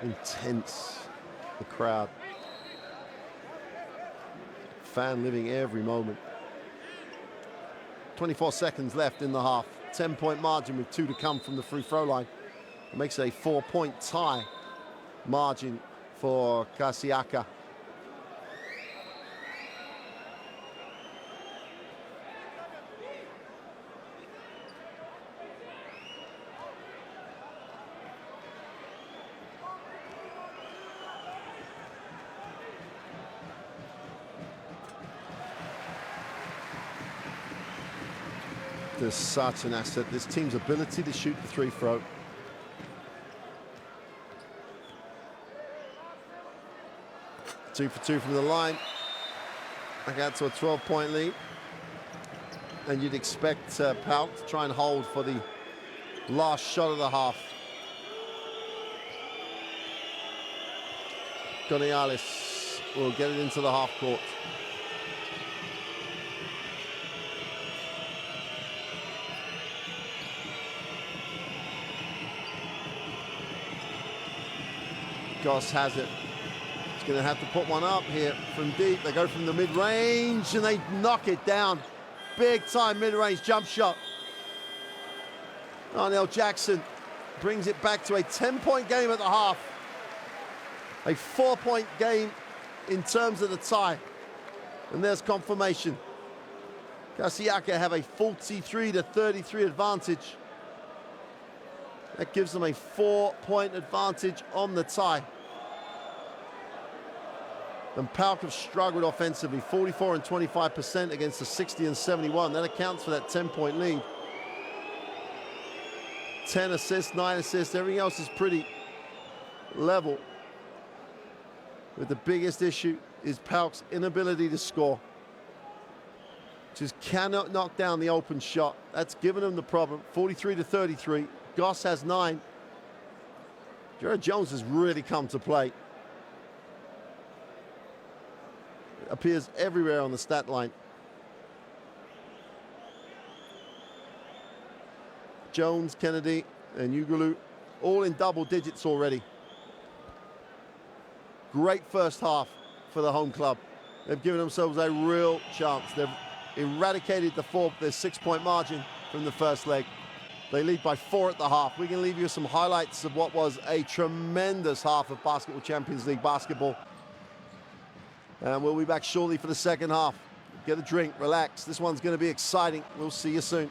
Intense, the crowd. Fan living every moment. 24 seconds left in the half. 10-point margin with 2 to come from the free throw line. It makes a 4-point tie margin for Karsiyaka. There's such an asset, this team's ability to shoot the free throw. Two for 2 from the line. Back out to a 12-point lead. And you'd expect PAOK to try and hold for the last shot of the half. Konialis will get it into the half court. Goss has it. He's going to have to put one up here from deep. They go from the mid-range and they knock it down. Big time mid-range jump shot. Darnell Jackson brings it back to a 10-point game at the half. A 4-point game in terms of the tie. And there's confirmation. Karsiyaka have a 43-33 advantage. That gives them a 4-point advantage on the tie. And PAOK have struggled offensively, 44 and 25% against the 60 and 71. That accounts for that 10-point lead. 10 assists, 9 assists, everything else is pretty level. But the biggest issue is PAOK's inability to score. Just cannot knock down the open shot. That's given them the problem. 43 to 33. Goss has 9. Jared Jones has really come to play. Appears everywhere on the stat line. Jones, Kennedy, and Ugulu all in double digits already. Great first half for the home club. They've given themselves a real chance. They've eradicated the 6-point margin from the first leg. They lead by 4 at the half. We can leave you some highlights of what was a tremendous half of Basketball Champions League basketball. And we'll be back shortly for the second half. Get a drink, relax. This one's going to be exciting. We'll see you soon.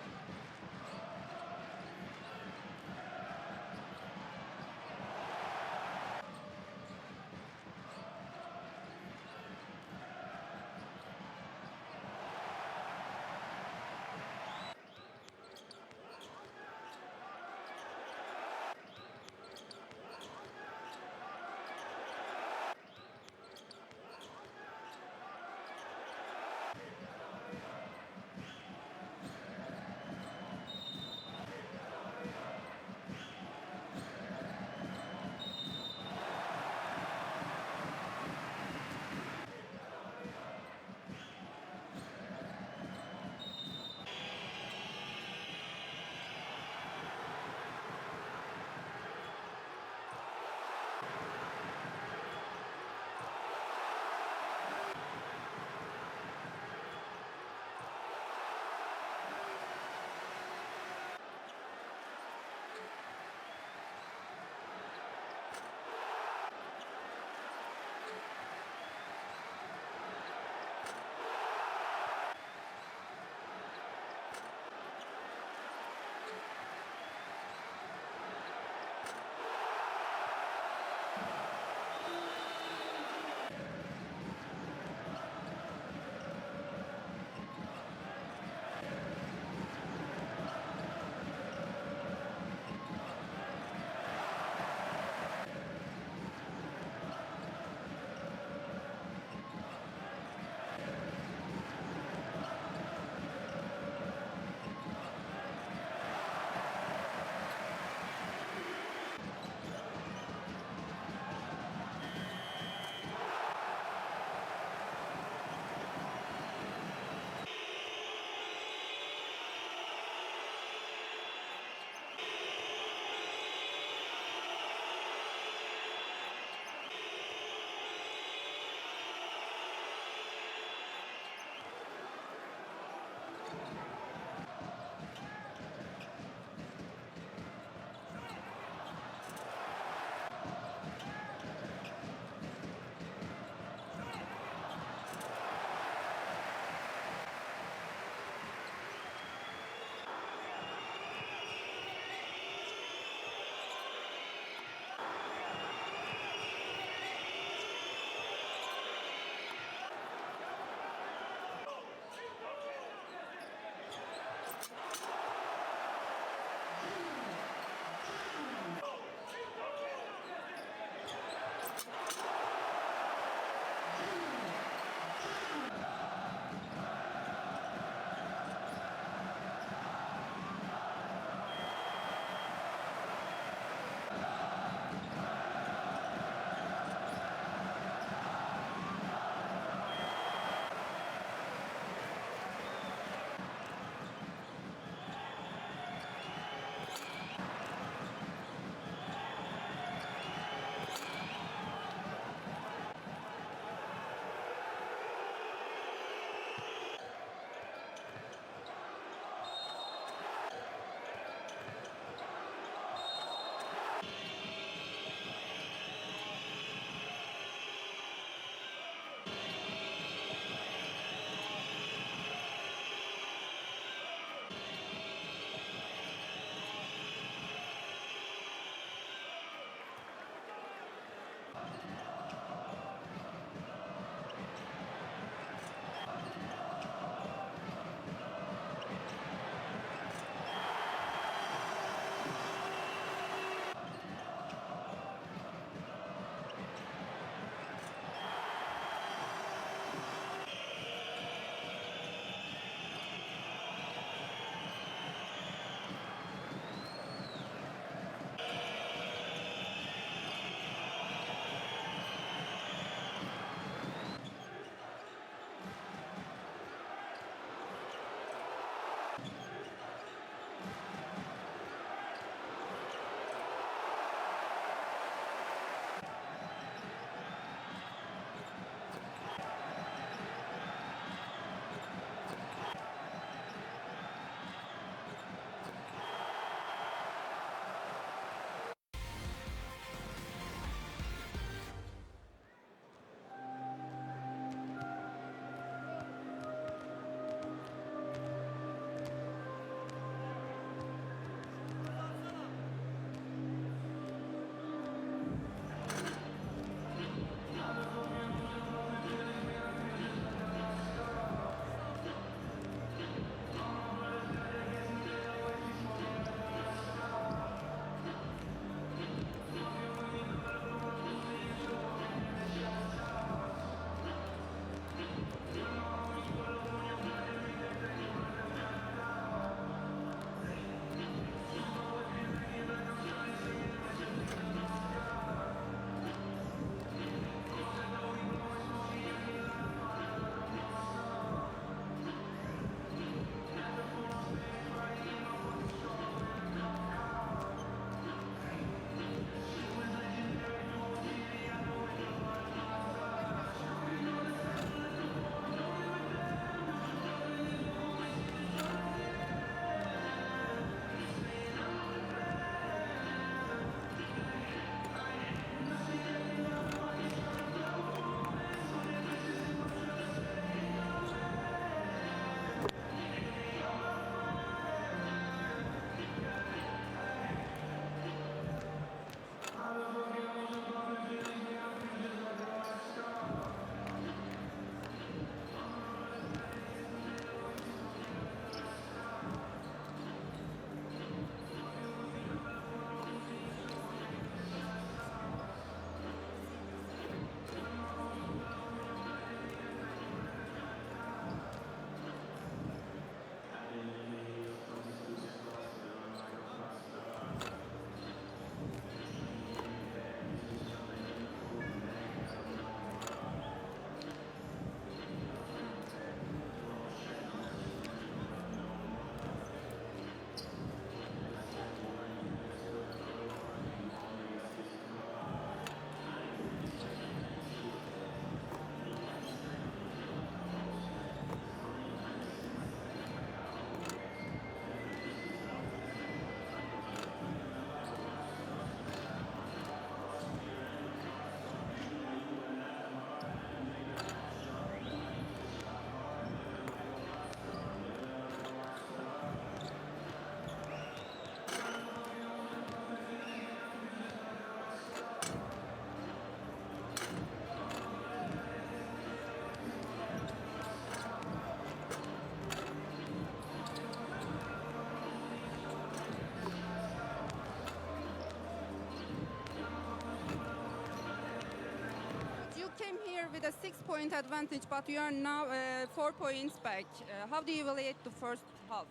with a 6-point advantage, but you are now 4 points back. How do you evaluate the first half?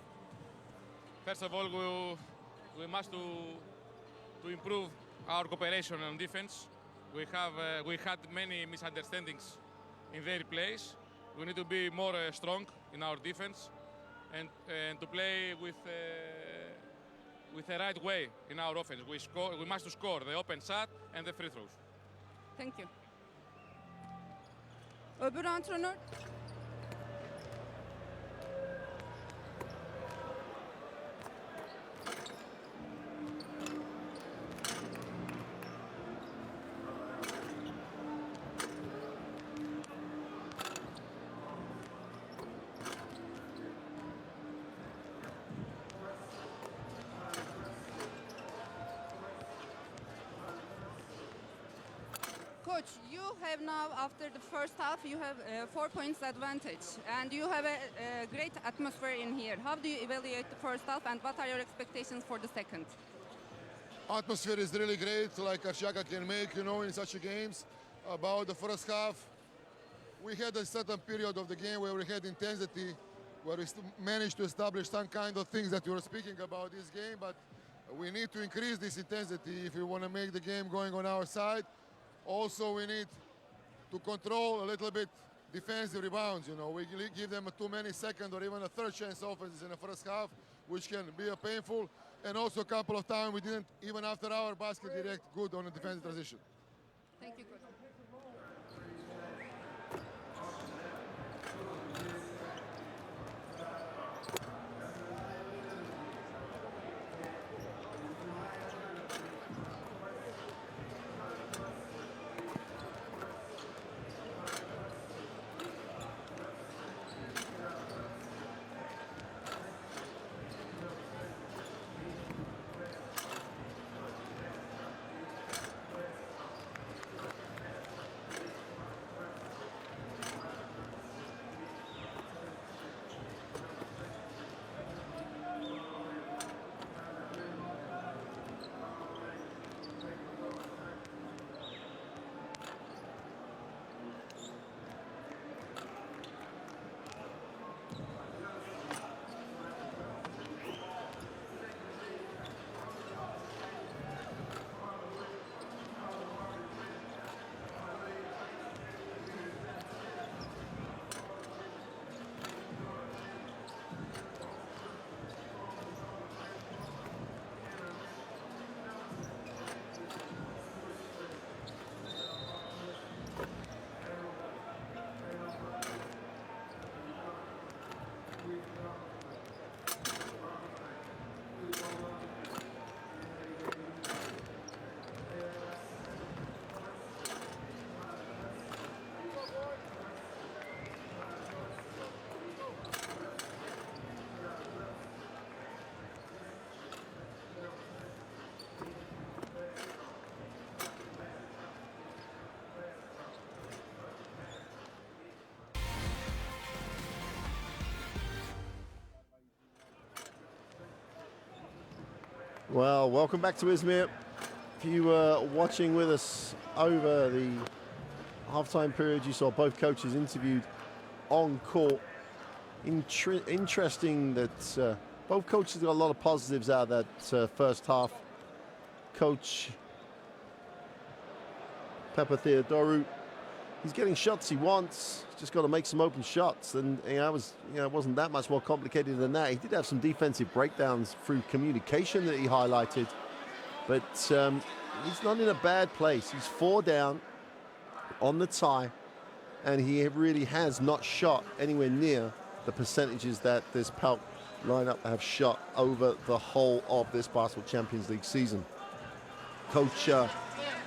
First of all, we must to improve our cooperation on defense. We had many misunderstandings in their plays. We need to be more strong in our defense and to play with the right way in our offense. We must score the open shot and the free throws. Thank you. Öbür antrenör? Coach, you have now, after the first half, you have 4 points advantage, and you have a great atmosphere in here. How do you evaluate the first half, and what are your expectations for the second? Atmosphere is really great, like Karsiyaka can make, in such games. About the first half, we had a certain period of the game where we had intensity, where we managed to establish some kind of things that we were speaking about this game, but we need to increase this intensity if we want to make the game going on our side. Also, we need to control a little bit defensive rebounds. We give them too many second or even a third chance offenses in the first half, which can be painful. And also a couple of times we didn't, even after our basket, react good on a defensive transition. Thank you, Coach. Well, welcome back to Izmir. If you were watching with us over the halftime period, you saw both coaches interviewed on court. Interesting that both coaches got a lot of positives out of that first half. Coach Pepper Theodorou, he's getting shots he wants. He's just got to make some open shots, and it wasn't that much more complicated than that. He did have some defensive breakdowns through communication that he highlighted, but he's not in a bad place. He's 4 down on the tie, and he really has not shot anywhere near the percentages that this PAOK lineup have shot over the whole of this Basketball Champions League season. Coach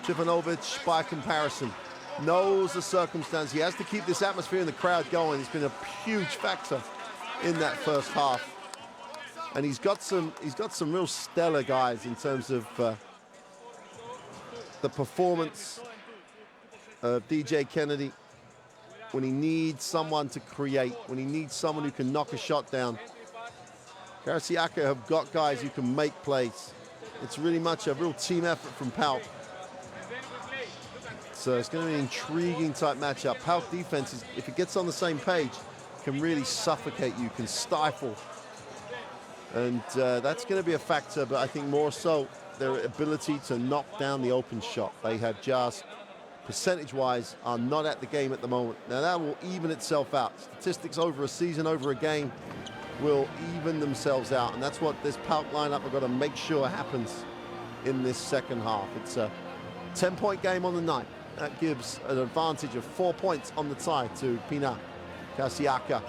Trifanovic, by comparison, knows the circumstance. He has to keep this atmosphere in the crowd going. It's been a huge factor in that first half, and he's got some real stellar guys in terms of the performance of DJ Kennedy when he needs someone to create, when he needs someone who can knock a shot down. Karsiyaka have got guys who can make plays. It's really much a real team effort from PAOK. So it's going to be an intriguing type matchup. PAOK defense, if it gets on the same page, can really suffocate you, can stifle. And that's going to be a factor, but I think more so their ability to knock down the open shot. They have just, percentage-wise, are not at the game at the moment. Now that will even itself out. Statistics over a season, over a game, will even themselves out. And that's what this PAOK lineup have got to make sure happens in this second half. It's a 10-point game on the night. That gives an advantage of 4 points on the tie to Pinar Karsiyaka.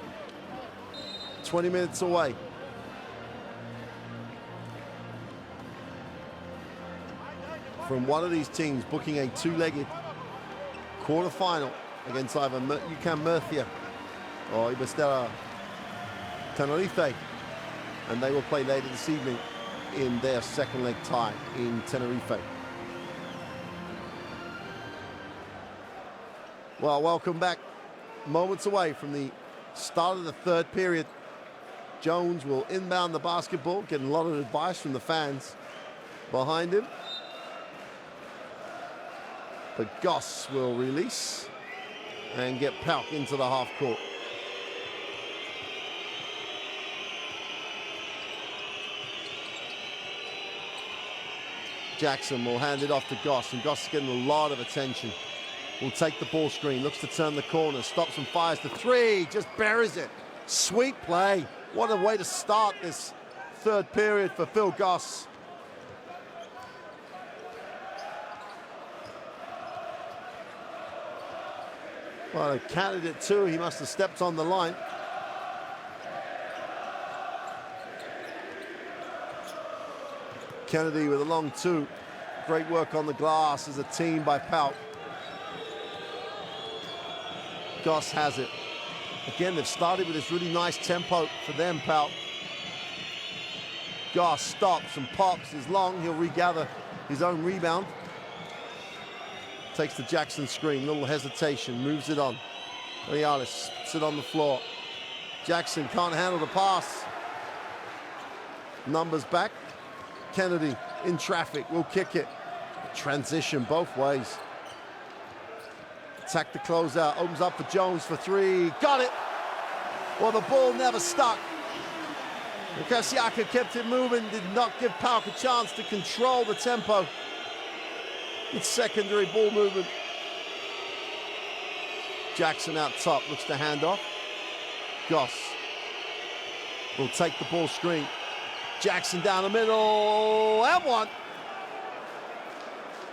20 minutes away. From one of these teams booking a two-legged quarter-final against either UCAM Murcia or Ibestera Tenerife. And they will play later this evening in their second leg tie in Tenerife. Well, welcome back. Moments away from the start of the third period. Jones will inbound the basketball, getting a lot of advice from the fans behind him. But Goss will release and get PAOK into the half court. Jackson will hand it off to Goss, and Goss is getting a lot of attention. Will take the ball screen, looks to turn the corner, stops and fires the three, just buries it. Sweet play. What a way to start this third period for Phil Goss. Well, a candidate too, he must have stepped on the line. Kennedy with a long two. Great work on the glass as a team by PAOK. Goss has it. Again, they've started with this really nice tempo for them, PAOK. Goss stops and pops is long. He'll regather his own rebound. Takes the Jackson screen, little hesitation, moves it on. Rialis puts it on the floor. Jackson can't handle the pass. Numbers back. Kennedy in traffic, will kick it. Transition both ways. Attack the closeout, opens up for Jones for three. Got it! Well, the ball never stuck. Karsiyaka kept it moving, did not give PAOK a chance to control the tempo. It's secondary ball movement. Jackson out top, looks to hand off. Goss will take the ball screen. Jackson down the middle, and one.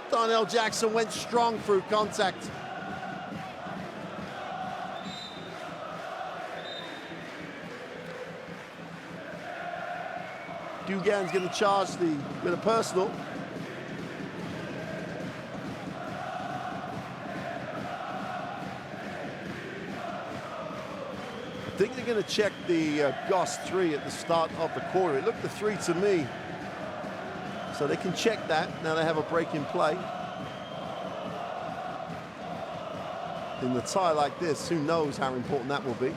Darnell Jackson went strong through contact. Dugan's going to charge with a personal. I think they're going to check the Goss three at the start of the quarter. It looked the three to me. So they can check that. Now they have a break in play. In the tie like this, who knows how important that will be.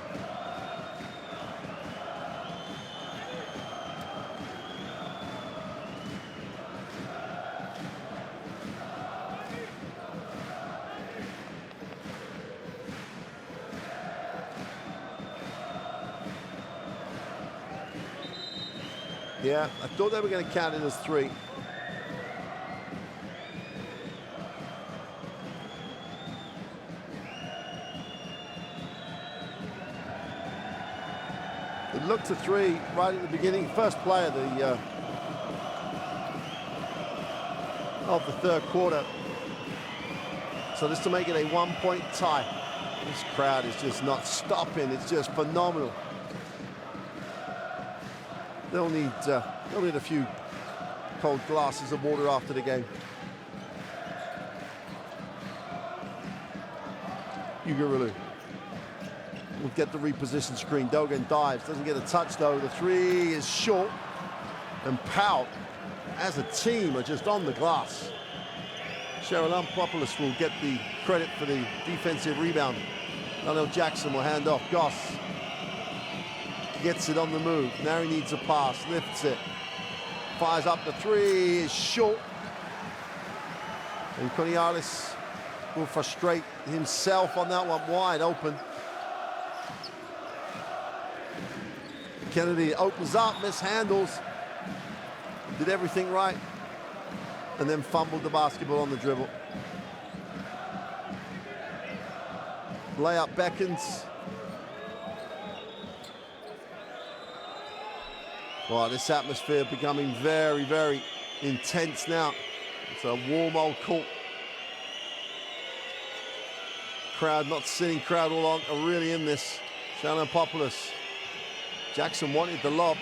Yeah, I thought they were going to count it as three. It looked to three right at the beginning. First play of the third quarter. So this to make it a 1-point tie. This crowd is just not stopping. It's just phenomenal. They'll need a few cold glasses of water after the game. Ugurulu will get the reposition screen. Dogan dives, doesn't get a touch though. The three is short. And PAOK, as a team, are just on the glass. Cheryl Ampopoulos will get the credit for the defensive rebound. Darnell Jackson will hand off. Goss gets it on the move. Now he needs a pass, lifts it. Fires up the three, is short. And Konialis will frustrate himself on that one, wide open. Kennedy opens up, mishandles, did everything right, and then fumbled the basketball on the dribble. Layup beckons. Well, this atmosphere becoming very, very intense now. It's a warm old court. Crowd, not sitting crowd all along, are really in this. Shannon-Popoulos. Jackson wanted the lob.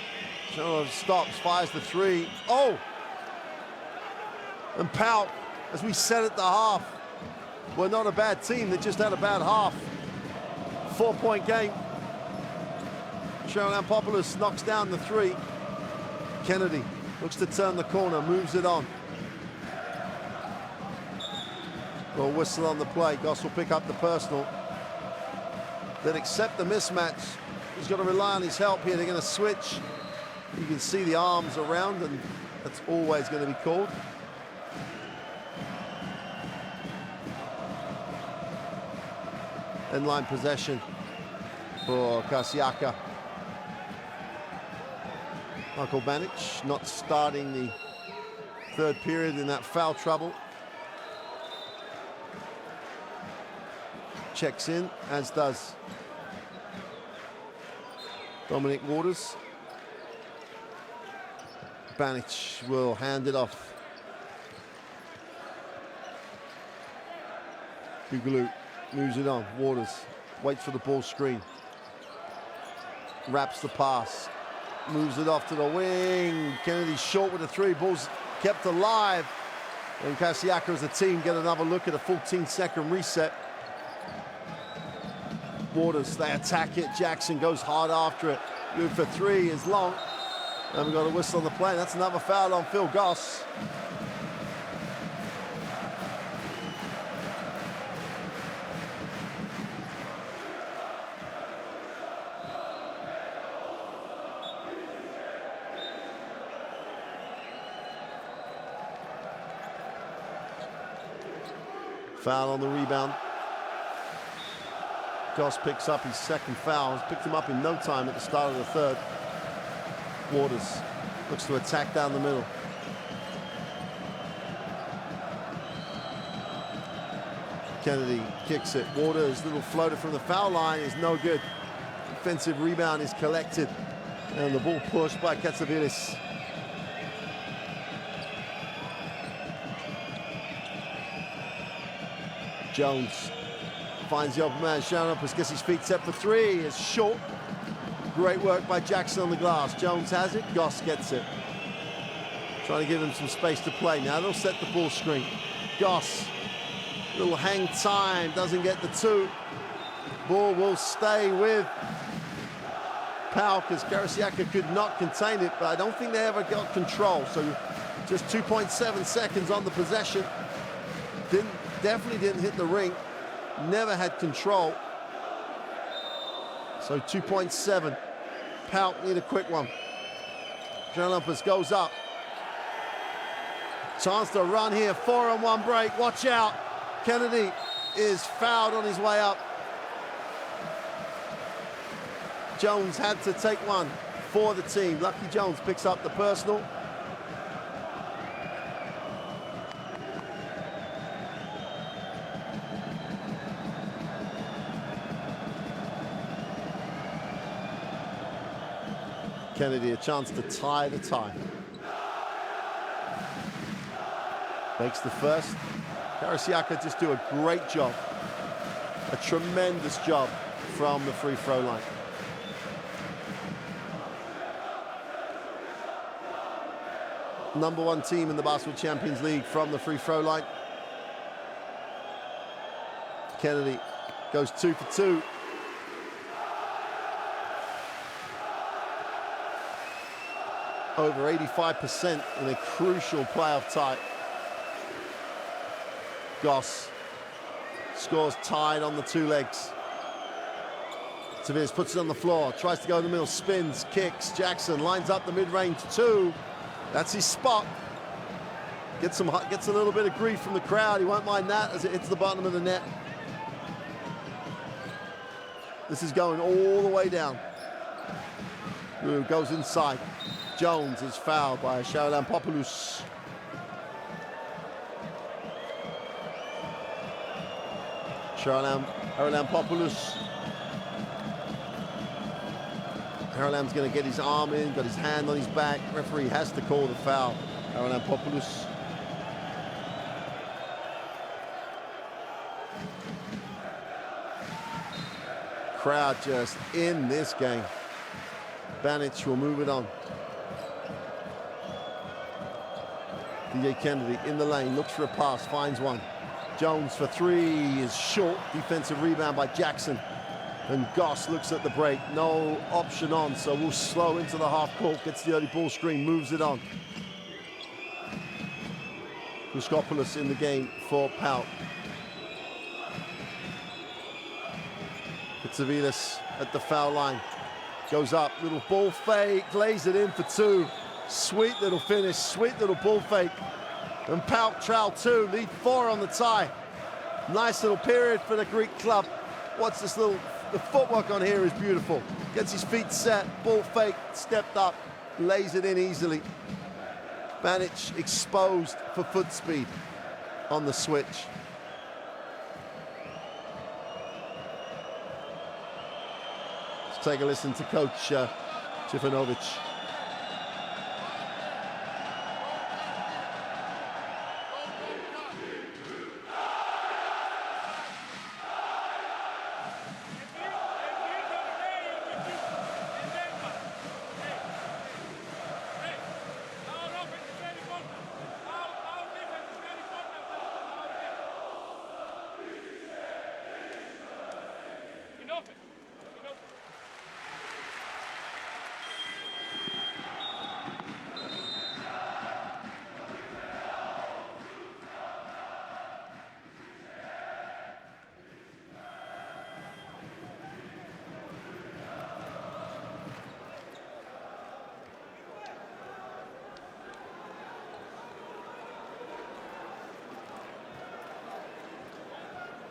Shannon stops, fires the three. Oh! And PAOK, as we said at the half, we're not a bad team, they just had a bad half. 4-point game. Shannon-Popoulos knocks down the three. Kennedy looks to turn the corner, moves it on. Well, whistle on the play. Goss will pick up the personal. Then accept the mismatch. He's got to rely on his help here. They're going to switch. You can see the arms around, and that's always going to be called. End line possession for Karsiyaka. Michael Banic not starting the third period in that foul trouble. Checks in, as does Dominic Waters. Banic will hand it off. Bougalou moves it on. Waters waits for the ball screen. Wraps the pass. Moves it off to the wing. Kennedy short with a three. Ball's kept alive. And Karsiyaka as a team get another look at a 14-second reset. Waters, they attack it. Jackson goes hard after it. Good for three is long. And we've got a whistle on the play. That's another foul on Phil Goss. Foul on the rebound. Goss picks up his second foul. He's picked him up in no time at the start of the third. Waters looks to attack down the middle. Kennedy kicks it. Waters, little floater from the foul line is no good. Defensive rebound is collected. And the ball pushed by Katsavilis. Jones finds the open man. Shannon-Popoulos gets his feet set for three. It's short. Great work by Jackson on the glass. Jones has it. Goss gets it. Trying to give him some space to play. Now they'll set the ball screen. Goss, little hang time, doesn't get the two. Ball will stay with PAOK as Karsiyaka could not contain it, but I don't think they ever got control. So just 2.7 seconds on the possession. Definitely didn't hit the ring. Never had control. So 2.7. PAOK need a quick one. Shannon-Popoulos goes up. Chance to run here. 4-on-1 break. Watch out. Kennedy is fouled on his way up. Jones had to take one for the team. Lucky Jones picks up the personal. Kennedy a chance to tie the tie. Makes the first. Karsiyaka just do a great job. A tremendous job from the free throw line. #1 team in the Basketball Champions League from the free throw line. Kennedy goes 2 for 2. Over 85% in a crucial playoff tie. Goss scores tied on the two legs. Taviz puts it on the floor, tries to go in the middle, spins, kicks. Jackson lines up the mid-range two. That's his spot. Gets a little bit of grief from the crowd. He won't mind that as it hits the bottom of the net. This is going all the way down. Ooh, goes inside. Jones is fouled by Charalampopoulos. Charalampopoulos. Haralam's going to get his arm in, got his hand on his back. Referee has to call the foul. Charalampopoulos. Crowd just in this game. Banic will move it on. DJ Kennedy in the lane, looks for a pass, finds one. Jones for three is short. Defensive rebound by Jackson. And Goss looks at the break. No option on, so we'll slow into the half court. Gets the early ball screen, moves it on. Kuskopoulos in the game for PAOK. Pitsavilis at the foul line. Goes up, little ball fake, lays it in for two. Sweet little finish, sweet little ball fake. And PAOK trail two, lead 4 on the tie. Nice little period for the Greek club. What's this little, the footwork on here is beautiful. Gets his feet set, ball fake, stepped up, lays it in easily. Banic exposed for foot speed on the switch. Let's take a listen to Coach Jivanovic.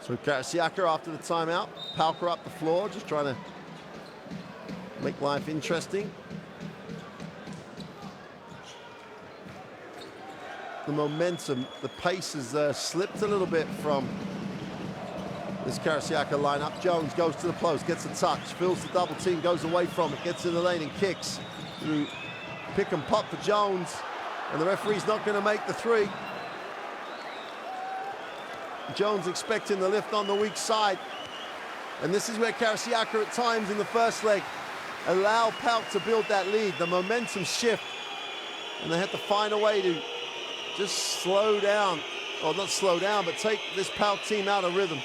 So Karsiyaka after the timeout. PAOK up the floor, just trying to make life interesting. The momentum, the pace has slipped a little bit from this Karsiyaka lineup. Jones goes to the post, gets a touch, feels the double team, goes away from it, gets in the lane and kicks. Through pick and pop for Jones, and the referee's not going to make the three. Jones expecting the lift on the weak side. And this is where Karsiyaka at times in the first leg allow PAOK to build that lead. The momentum shift. And they had to find a way to just slow down. Or not slow down, but take this PAOK team out of rhythm.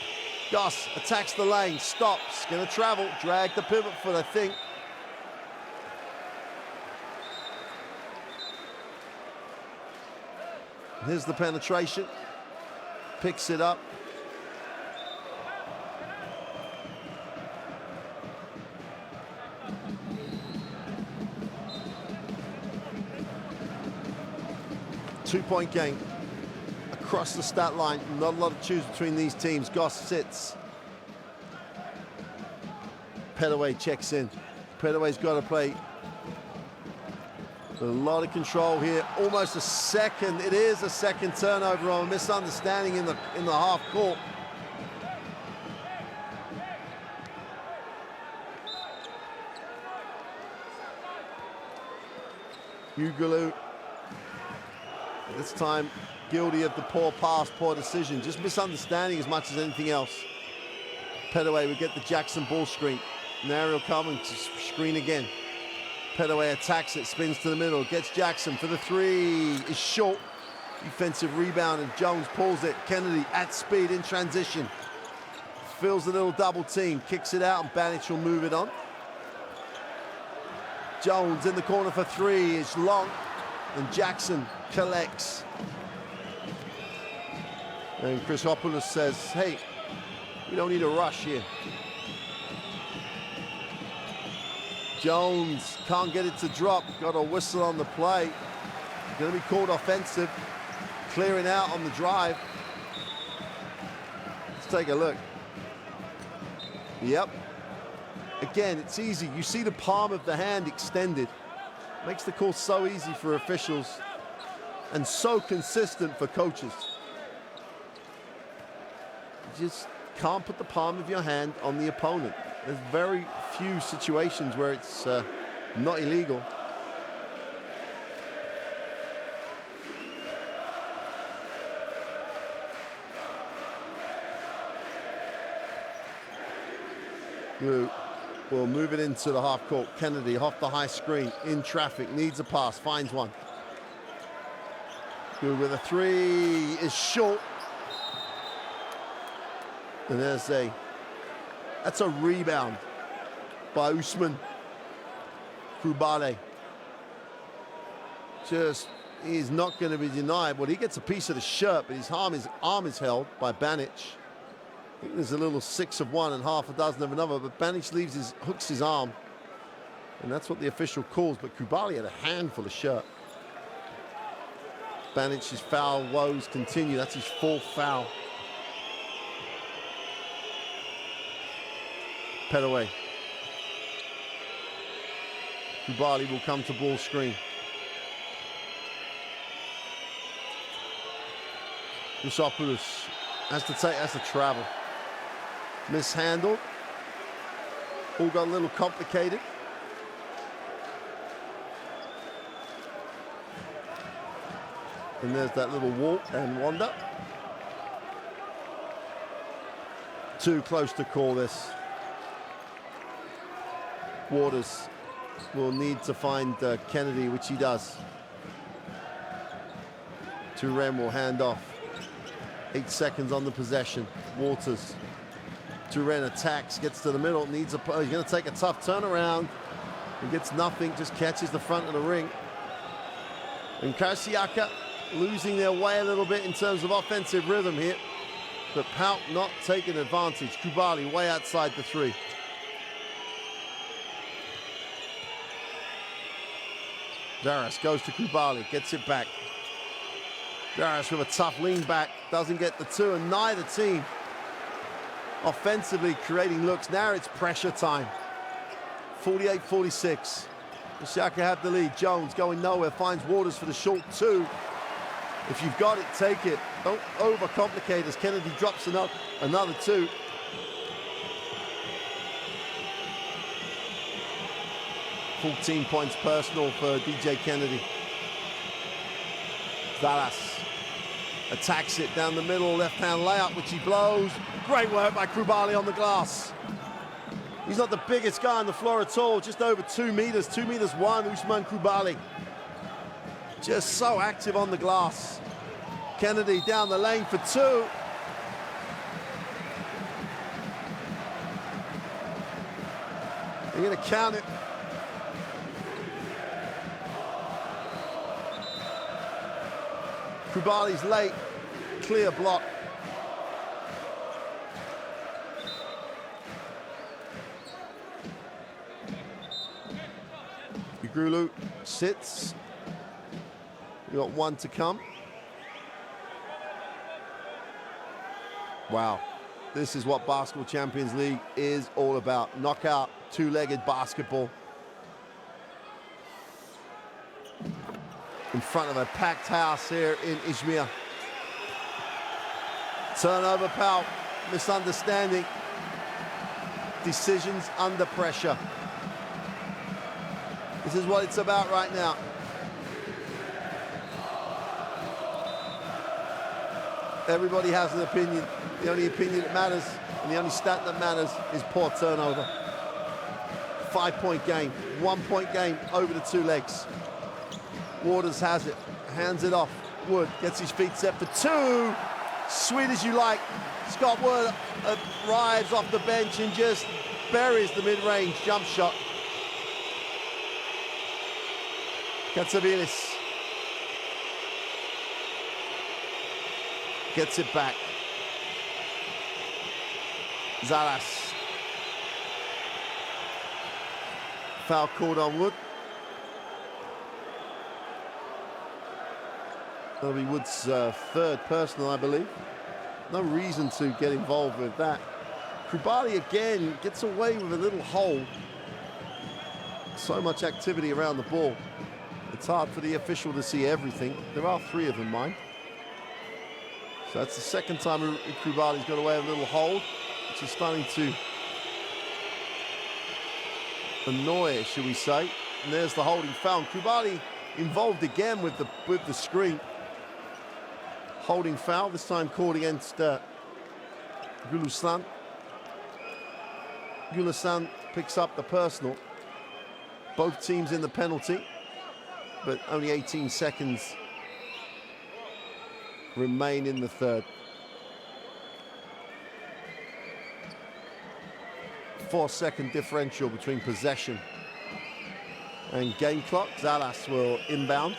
Goss attacks the lane, stops, gonna travel, drag the pivot foot, I think. Here's the penetration. Picks it up. Two-point game across the stat line. Not a lot of choose between these teams. Goss sits. Pettaway checks in. Pettaway's got to play. A lot of control here. Almost a second. It is a second turnover on a misunderstanding in the half court. Ugalu, this time guilty of the poor pass, poor decision. Just misunderstanding as much as anything else. Pettaway would get the Jackson ball screen. Now he'll come and screen again. Pettaway attacks it, spins to the middle, gets Jackson for the three, is short. Defensive rebound and Jones pulls it. Kennedy at speed in transition. Fills the little double team, kicks it out and Banic will move it on. Jones in the corner for three is long and Jackson collects. And Chryssopoulos says, hey, we don't need a rush here. Jones can't get it to drop. Got a whistle on the play. Going to be called offensive. clearing out on the drive. Let's take a look. Yep. Again, it's easy. You see the palm of the hand extended. Makes the call so easy for officials and so consistent for coaches. You just can't put the palm of your hand on the opponent. There's very few situations where it's not illegal. We'll move it into the half court. Kennedy off the high screen, in traffic, needs a pass, finds one. Good with a three, is short. And that's a rebound by Usman Coulibaly. He's not going to be denied. Well, he gets a piece of the shirt, but his arm is held by Banic. I think there's a little 6 of one and half a dozen of another, but Banic hooks his arm, and that's what the official calls. But Coulibaly had a handful of shirt. Banic's foul woes continue. That's his 4th foul. Petaway. Coulibaly will come to ball screen. Musopoulos has to travel. Mishandled. All got a little complicated. And there's that little walk and wander. Too close to call this. Waters will need to find Kennedy, which he does. Turen will hand off. 8 seconds on the possession. Waters. Turen attacks, gets to the middle, he's going to take a tough turnaround. He gets nothing, just catches the front of the ring. And Karsiyaka losing their way a little bit in terms of offensive rhythm here. But PAOK not taking advantage. Coulibaly way outside the 3. Zaras goes to Coulibaly, gets it back. Zaras with a tough lean back, doesn't get the 2, and neither team offensively creating looks. Now it's pressure time. 48-46. Karsiyaka have the lead. Jones going nowhere, finds Waters for the short 2. If you've got it, take it. Don't overcomplicate as Kennedy drops another 2. Full points personal for DJ Kennedy. Zaras attacks it down the middle, left-hand layup, which he blows. Great work by Coulibaly on the glass. He's not the biggest guy on the floor at all, just over 2 meters, 2 meters 1, Usman Coulibaly. Just so active on the glass. Kennedy down the lane for 2. They're gonna count it. Coulibaly's late, clear block. Ugrulu sits. We got 1 to come. Wow, this is what Basketball Champions League is all about. Knockout, 2-legged basketball. In front of a packed house here in Izmir. Turnover, PAOK, misunderstanding. Decisions under pressure. This is what it's about right now. Everybody has an opinion. The only opinion that matters and the only stat that matters is poor turnover. 5-point game, 1-point game over the 2 legs. Waters has it, hands it off. Wood gets his feet set for 2. Sweet as you like. Scott Wood arrives off the bench and just buries the mid-range jump shot. Katsavilis gets it back. Zaras. Foul called on Wood. That'll be Wood's third personal, I believe. No reason to get involved with that. Krubali again gets away with a little hole. So much activity around the ball. It's hard for the official to see everything. There are 3 of them, mind. So that's the second time Krubali's got away with a little hole, which is starting to annoy, should we say. And there's the holding foul. Krubali involved again with the screen. Holding foul, this time called against Gulusan. Gulusan picks up the personal. Both teams in the penalty, but only 18 seconds remain in the third. 4-second differential between possession and game clock. Zalas will inbound.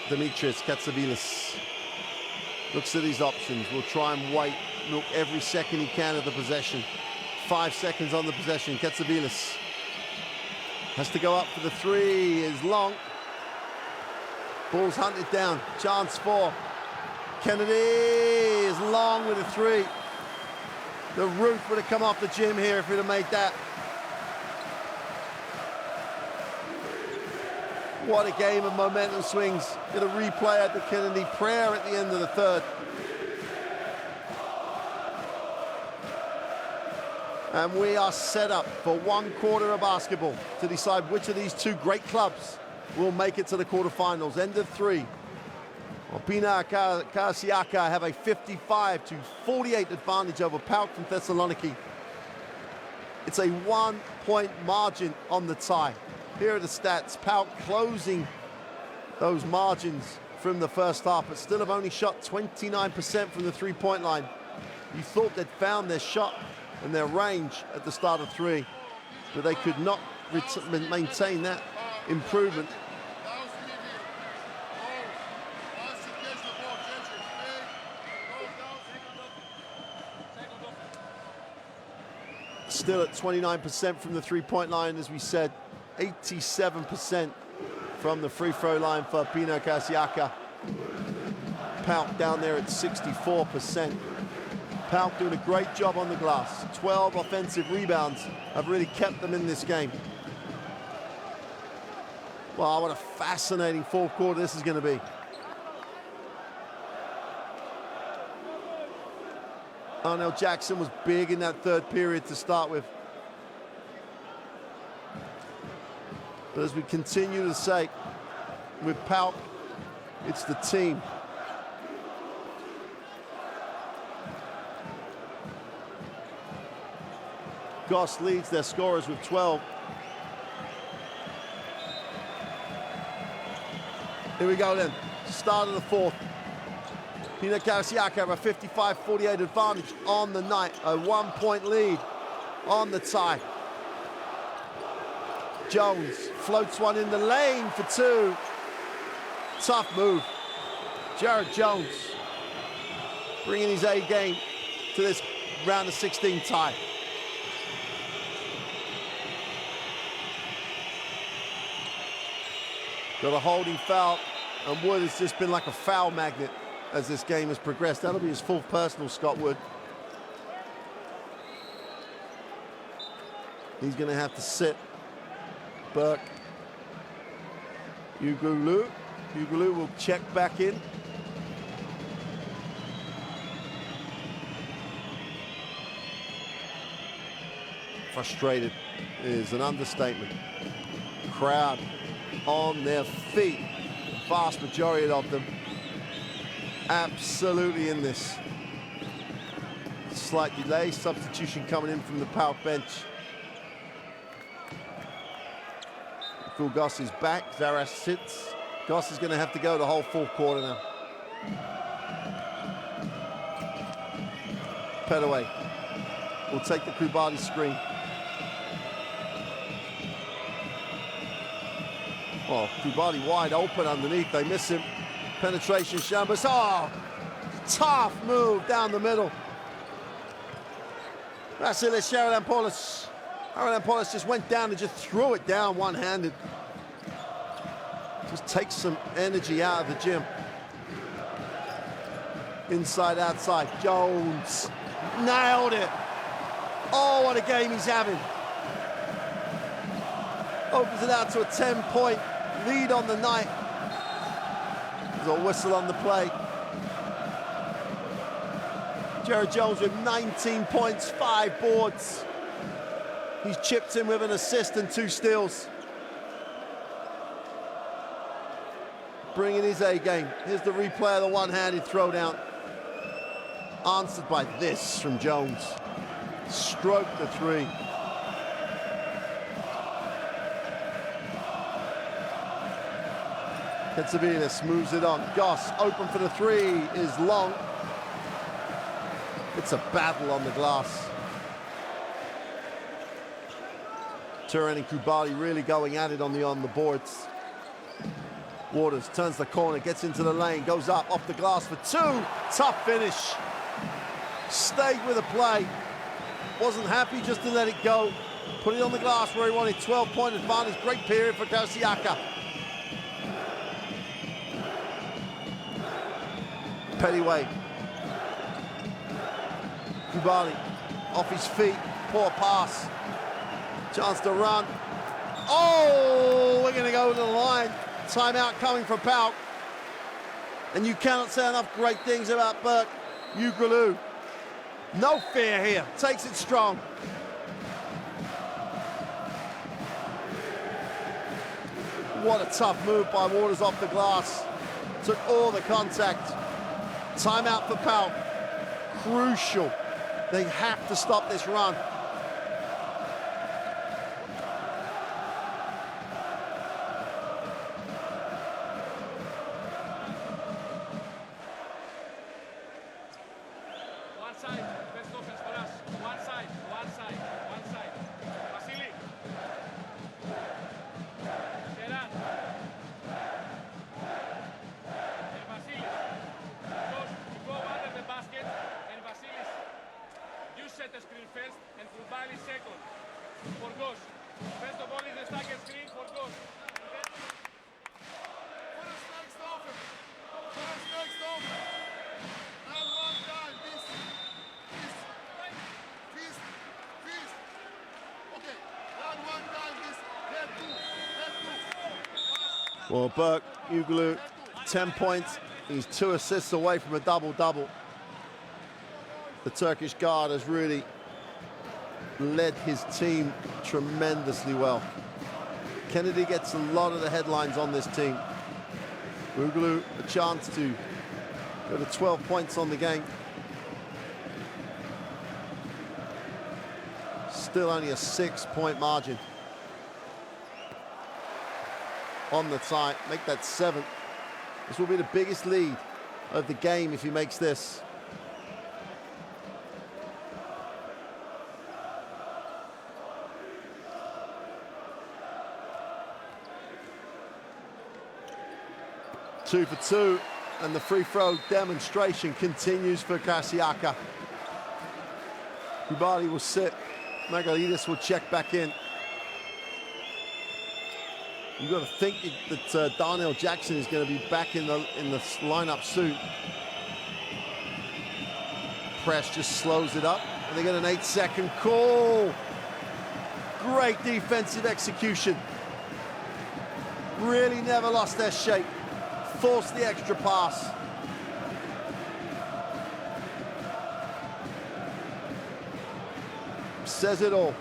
Dimitris Katsavilis looks at his options. Will try and wait, milk every second he can of the possession. 5 seconds on the possession. Katsavilis has to go up for the 3. Is long. Ball's hunted down. Chance for Kennedy. Is long with a 3. The roof would have come off the gym here if he'd have made that. What a game of momentum swings. Get a replay at the Kennedy prayer at the end of the third. And we are set up for 1 quarter of basketball to decide which of these 2 great clubs will make it to the quarterfinals. End of 3. Well, Pinar Karsiyaka have a 55-48 advantage over PAOK from Thessaloniki. It's a 1-point margin on the tie. Here are the stats. PAOK closing those margins from the first half, but still have only shot 29% from the 3-point line. You thought they'd found their shot and their range at the start of 3, but they could not maintain that improvement. Still at 29% from the 3-point line, as we said. 87% from the free throw line for Pinar Karsiyaka. PAOK down there at 64%. PAOK doing a great job on the glass. 12 offensive rebounds have really kept them in this game. Wow, what a fascinating 4th quarter this is going to be. Arnell Jackson was big in that 3rd period to start with. But as we continue to say, with PAOK, it's the team. Goss leads their scorers with 12. Here we go then, start of the 4th. Pinar Karsiyaka have a 55-48 advantage on the night. A 1-point lead on the tie. Jones floats one in the lane for 2. Tough move. Jared Jones bringing his A game to this round of 16 tie. Got a holding foul, and Wood has just been like a foul magnet as this game has progressed. That'll be his 4th personal, Scott Wood. He's going to have to sit. Burke. Ugulu. Ugulu will check back in. Frustrated is an understatement. Crowd on their feet. Vast majority of them absolutely in this. Slight delay, substitution coming in from the PAOK bench. Phil Goss is back, Zaras sits. Goss is going to have to go the whole 4th quarter now. Petaway will take the Krubali screen. Oh, Krubali wide open underneath, they miss him. Penetration, Shambas, oh, tough move down the middle. Vasilis Sheridan-Paulus just went down and just threw it down one-handed. Just takes some energy out of the gym. Inside, outside, Jones. Nailed it. Oh, what a game he's having. Opens it out to a 10-point lead on the night. There's a whistle on the play. Jared Jones with 19 points, 5 boards. He's chipped in with an assist and 2 steals. Bringing his A game. Here's the replay of the one-handed throwdown. Answered by this from Jones. Stroke the 3. Katsivilis moves it on. Goss open for the 3 is long. It's a battle on the glass. Turin and Kubali really going at it on the boards. Waters turns the corner, gets into the lane, goes up off the glass for 2. Tough finish. Stayed with the play. Wasn't happy just to let it go. Put it on the glass where he wanted. 12-point advantage. Great period for Karsiyaka. Pettyway. Kubali off his feet. Poor pass. Chance to run. Oh, we're going to go to the line. Timeout coming from PAOK. And you cannot say enough great things about Burke Uğurlu. No fear here. Takes it strong. What a tough move by Waters off the glass. Took all the contact. Timeout for PAOK. Crucial. They have to stop this run. Set the screen first and Kubali second for Goss. First of all is the stagger screen for Goss. Well, Burke Uğurlu, 10 points. He's 2 assists away from a double-double. The Turkish guard has really led his team tremendously well. Kennedy gets a lot of the headlines on this team. Uğurlu a chance to go to 12 points on the game. Still only a 6-point margin on the tie. Make that 7. This will be the biggest lead of the game if he makes this. Two for 2, and the free throw demonstration continues for Karsiyaka. Kubali will sit. Margaritis will check back in. You've got to think that Darnell Jackson is going to be back in the lineup soon. Press just slows it up, and they get an 8-second call. Great defensive execution. Really never lost their shape. Forced the extra pass. Says it all.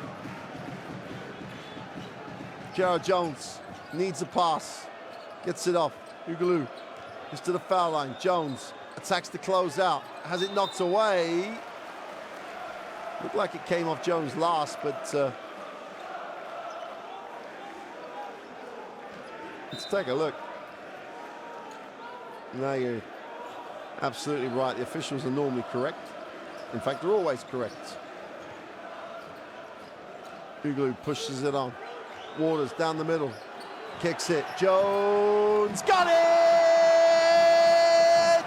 Jared Jones needs a pass. Gets it off. Uğurlu is to the foul line. Jones attacks the closeout. Has it knocked away. Looked like it came off Jones last, but let's take a look. No, you're absolutely right. The officials are normally correct. In fact, they're always correct. Uğurlu pushes it on. Waters down the middle. Kicks it. Jones got it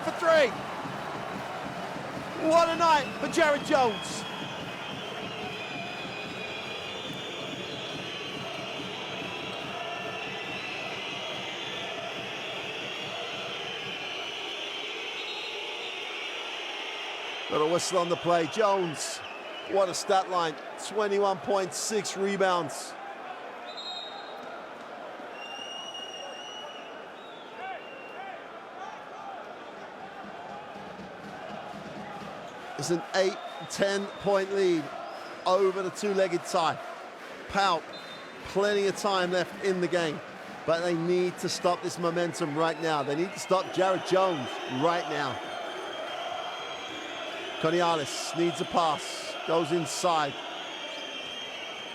for 3. What a night for Jared Jones. Got a whistle on the play. Jones, what a stat line. 21.6 rebounds. It's an 8-10 point lead over the two-legged tie. PAOK, plenty of time left in the game, but they need to stop this momentum right now. They need to stop Jared Jones right now. Konialis needs a pass, goes inside.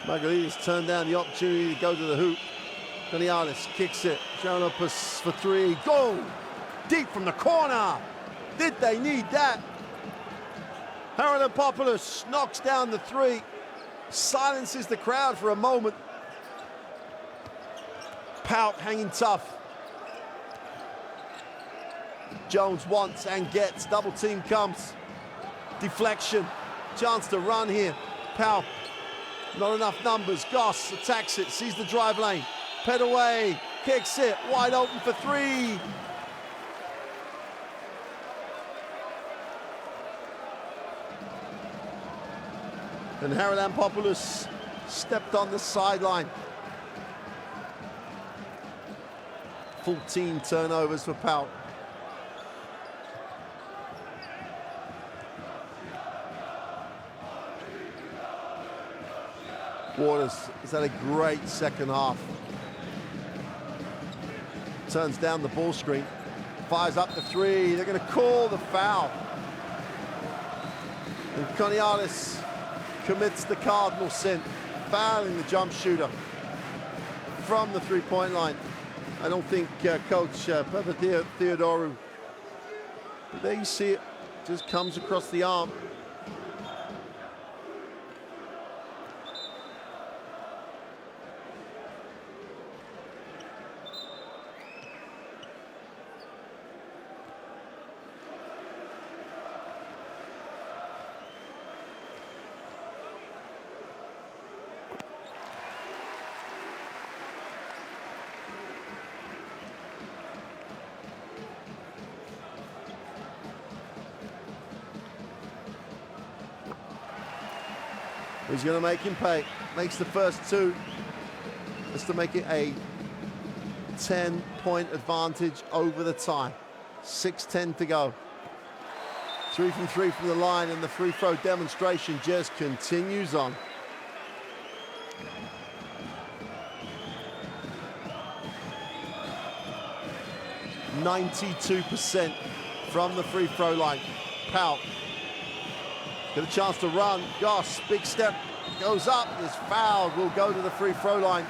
Margaritas turned down the opportunity to go to the hoop. Konialis kicks it, Giannopoulos for three, go! Deep from the corner! Did they need that? Harold knocks down the three, silences the crowd for a moment. PAOK hanging tough. Jones wants and gets, double team comes. Deflection, chance to run here. PAOK, not enough numbers. Goss attacks it, sees the drive lane. Ped away, kicks it, wide open for three. And Haralampopoulos stepped on the sideline. 14 turnovers for PAOK. Waters has had a great second half. Turns down the ball screen, fires up the three. They're going to call the foul. And Konialis commits the cardinal sin, fouling the jump shooter from the three-point line. I don't think Coach Pepe Theodorou, but there you see it, just comes across the arm. He's going to make him pay. Makes the first two. Just to make it a 10-point advantage over the tie. 6:10 to go. 3 from 3 from the line, and the free throw demonstration just continues on. %92% from the free throw line. PAOK. Get a chance to run. Goss, big step, goes up, is fouled, will go to the free throw line.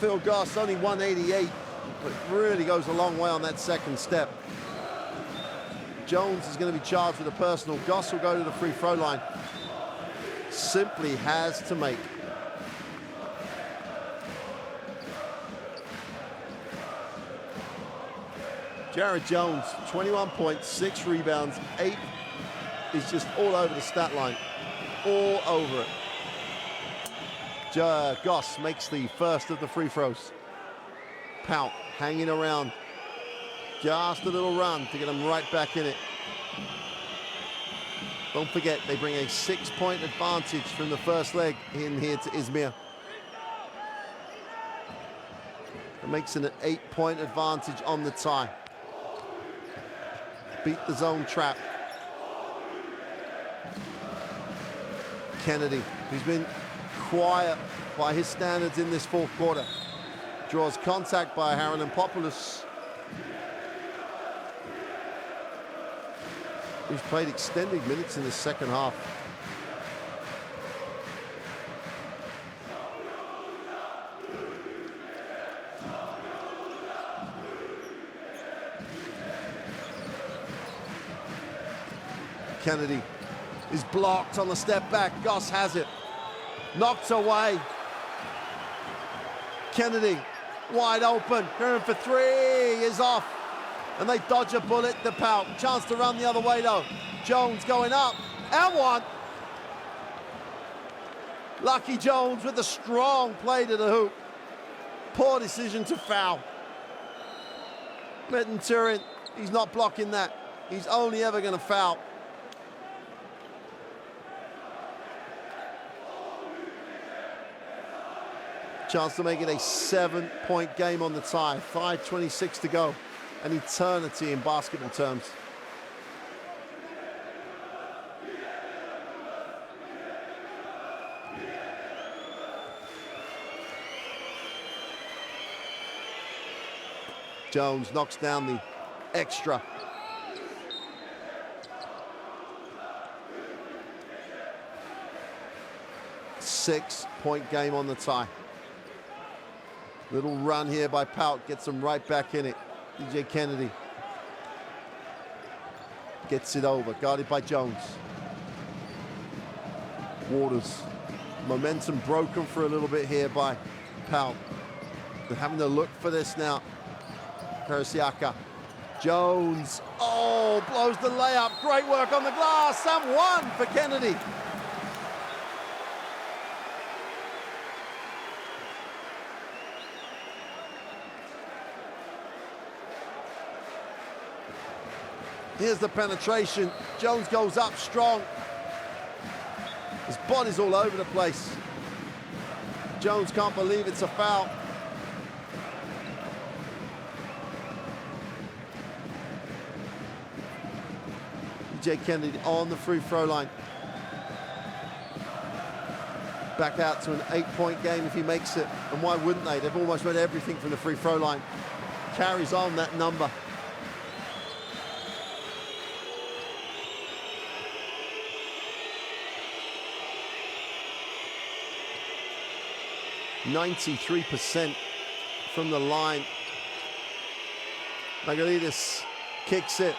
Phil Goss, only 188, but really goes a long way on that second step. Jones is going to be charged with a personal. Goss will go to the free throw line. Simply has to make. Jared Jones, 21.6 rebounds, 8 is just all over the stat line, all over it. Goss makes the first of the free throws. PAOK hanging around, just a little run to get them right back in it. Don't forget, they bring a 6-point advantage from the first leg in here to Izmir. It makes it an 8-point advantage on the tie. Beat the zone trap. Kennedy, who's been quiet by his standards in this fourth quarter, draws contact by Haralampopoulos, who's played extended minutes in the second half. Kennedy is blocked on the step back. Goss has it. Knocked away. Kennedy wide open. Going for three is off. And they dodge a bullet to PAOK. Chance to run the other way though. Jones going up. And one. Lucky Jones with a strong play to the hoop. Poor decision to foul. Metin Turin, he's not blocking that. He's only ever going to foul. Chance to make it a 7-point game on the tie. 5:26 to go. An eternity in basketball terms. Jones knocks down the extra. Six-point game on the tie. Little run here by PAOK, gets them right back in it. DJ Kennedy gets it over, guarded by Jones. Waters, momentum broken for a little bit here by PAOK. They're having to look for this now. Karsiyaka, Jones, oh, blows the layup. Great work on the glass, and one for Kennedy. Here's the penetration. Jones goes up strong. His body's all over the place. Jones can't believe it's a foul. DJ Kennedy on the free throw line. Back out to an 8-point game if he makes it. And why wouldn't they? They've almost made everything from the free throw line. Carries on that number. .93% from the line. Magalides kicks it.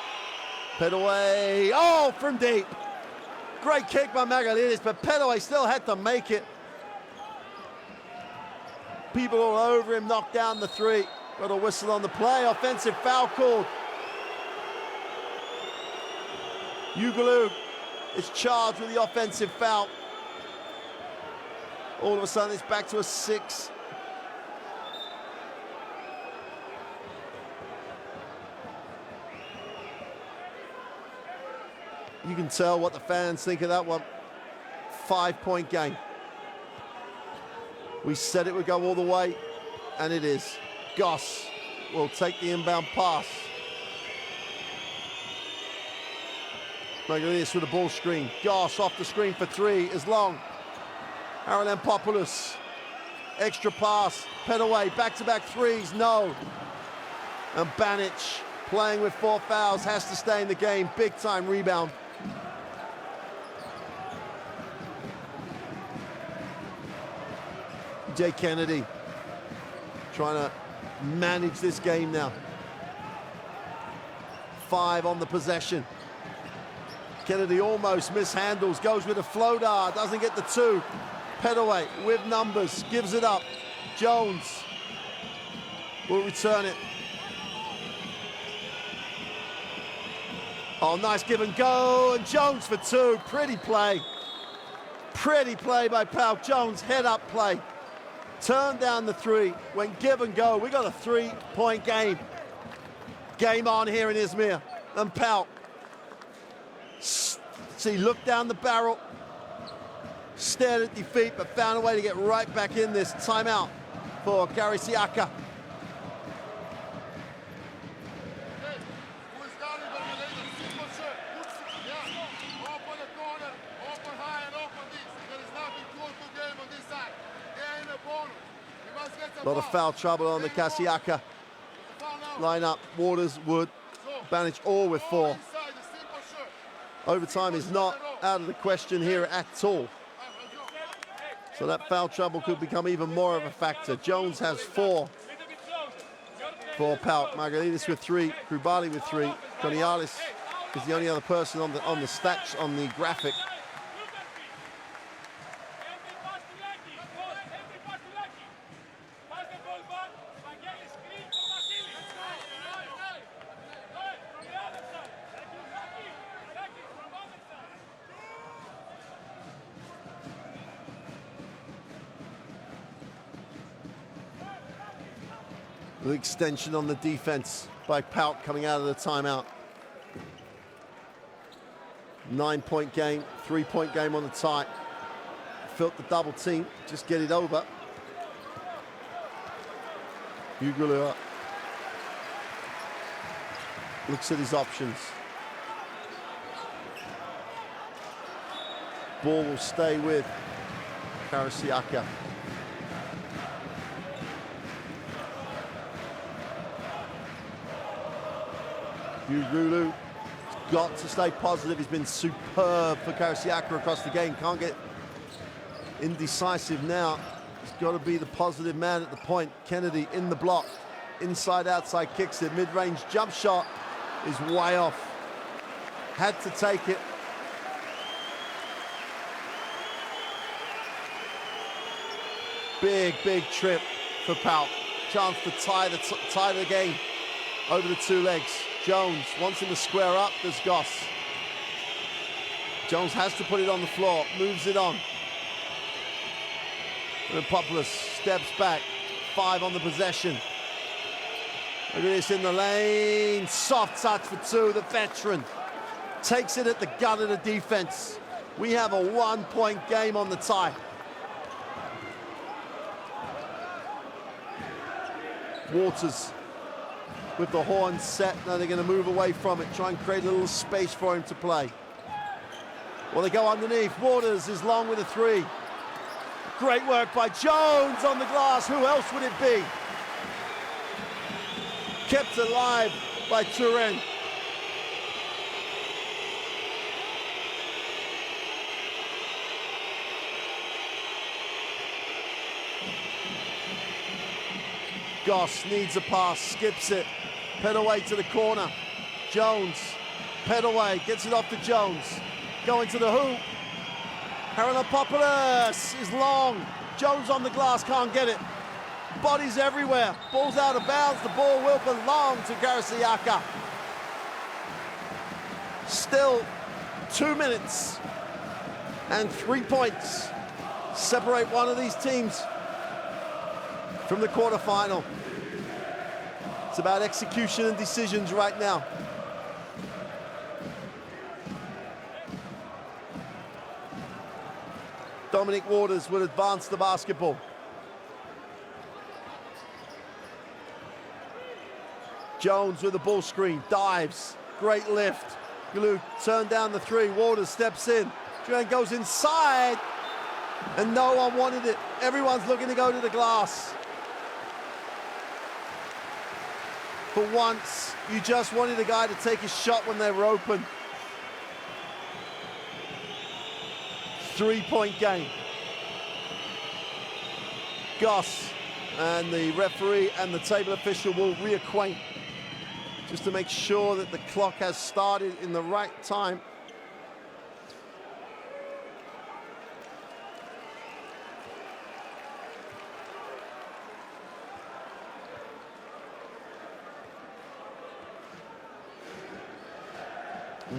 Petaway, oh, from deep. Great kick by Magalides, but Petaway still had to make it. People all over him, knocked down the three. Got a whistle on the play, offensive foul called. Ugalu is charged with the offensive foul. All of a sudden, it's back to a 6. You can tell what the fans think of that one. 5-point game. We said it would go all the way, and it is. Goss will take the inbound pass. Magalides with a ball screen. Goss off the screen for 3 is long. Haralampopoulos, extra pass, Petaway, back-to-back threes, no. And Banic, playing with 4 fouls, has to stay in the game, big-time rebound. Jay Kennedy trying to manage this game now. 5 on the possession. Kennedy almost mishandles, goes with a floater, doesn't get the 2. Petaway with numbers, gives it up. Jones will return it. Oh, nice give and go, and Jones for 2. Pretty play. Pretty play by PAOK. Jones, head up play. Turned down the 3, went give and go. We got a 3-point game. Game on here in Izmir. And PAOK. See, looked down the barrel. Stared at defeat, but found a way to get right back in this. Timeout for Karsiyaka. A lot of foul trouble on the Karsiyaka lineup. Waters, Wood, Banic all with 4. Overtime is not out of the question here at all. So that foul trouble could become even more of a factor. Jones has 4 for PAOK. Magalides with 3, Krubali with 3. Konialis is the only other person on the stats on the graphic. The extension on the defense by PAOK coming out of the timeout. 9-point game, 3-point game on the tie. Felt the double team, just get it over. Hugulua looks at his options. Ball will stay with Karsiyaka. Hugulua got to stay positive. He's been superb for Karsiyaka across the game. Can't get indecisive now. He's got to be the positive man at the point. Kennedy in the block. Inside, outside, kicks it. Mid-range jump shot is way off. Had to take it. Big, big trip for PAOK. Chance to tie the game over the two legs. Jones wants him to square up. There's Goss. Jones has to put it on the floor. Moves it on. And Populous steps back. 5 on the possession. Look at this in the lane. Soft touch for 2. The veteran takes it at the gut of the defense. We have a 1-point game on the tie. Waters with the horn set. Now they're going to move away from it, try and create a little space for him to play. Well, they go underneath. Waters is long with a 3. Great work by Jones on the glass. Who else would it be? Kept alive by Turin. Goss needs a pass, skips it. Pettaway to the corner. Jones, Pettaway gets it off to Jones. Going to the hoop. Haranapopoulos is long. Jones on the glass, can't get it. Bodies everywhere. Ball's out of bounds. The ball will belong to Karsiyaka. Still 2 minutes and 3 points separate one of these teams from the quarterfinal. It's about execution and decisions right now. Dominic Waters will advance the basketball. Jones with the ball screen, dives, great lift. Gulu turned down the 3, Waters steps in. Duran goes inside, and no one wanted it. Everyone's looking to go to the glass. For once, you just wanted a guy to take a shot when they were open. 3-point game. Goss and the referee and the table official will reacquaint just to make sure that the clock has started in the right time.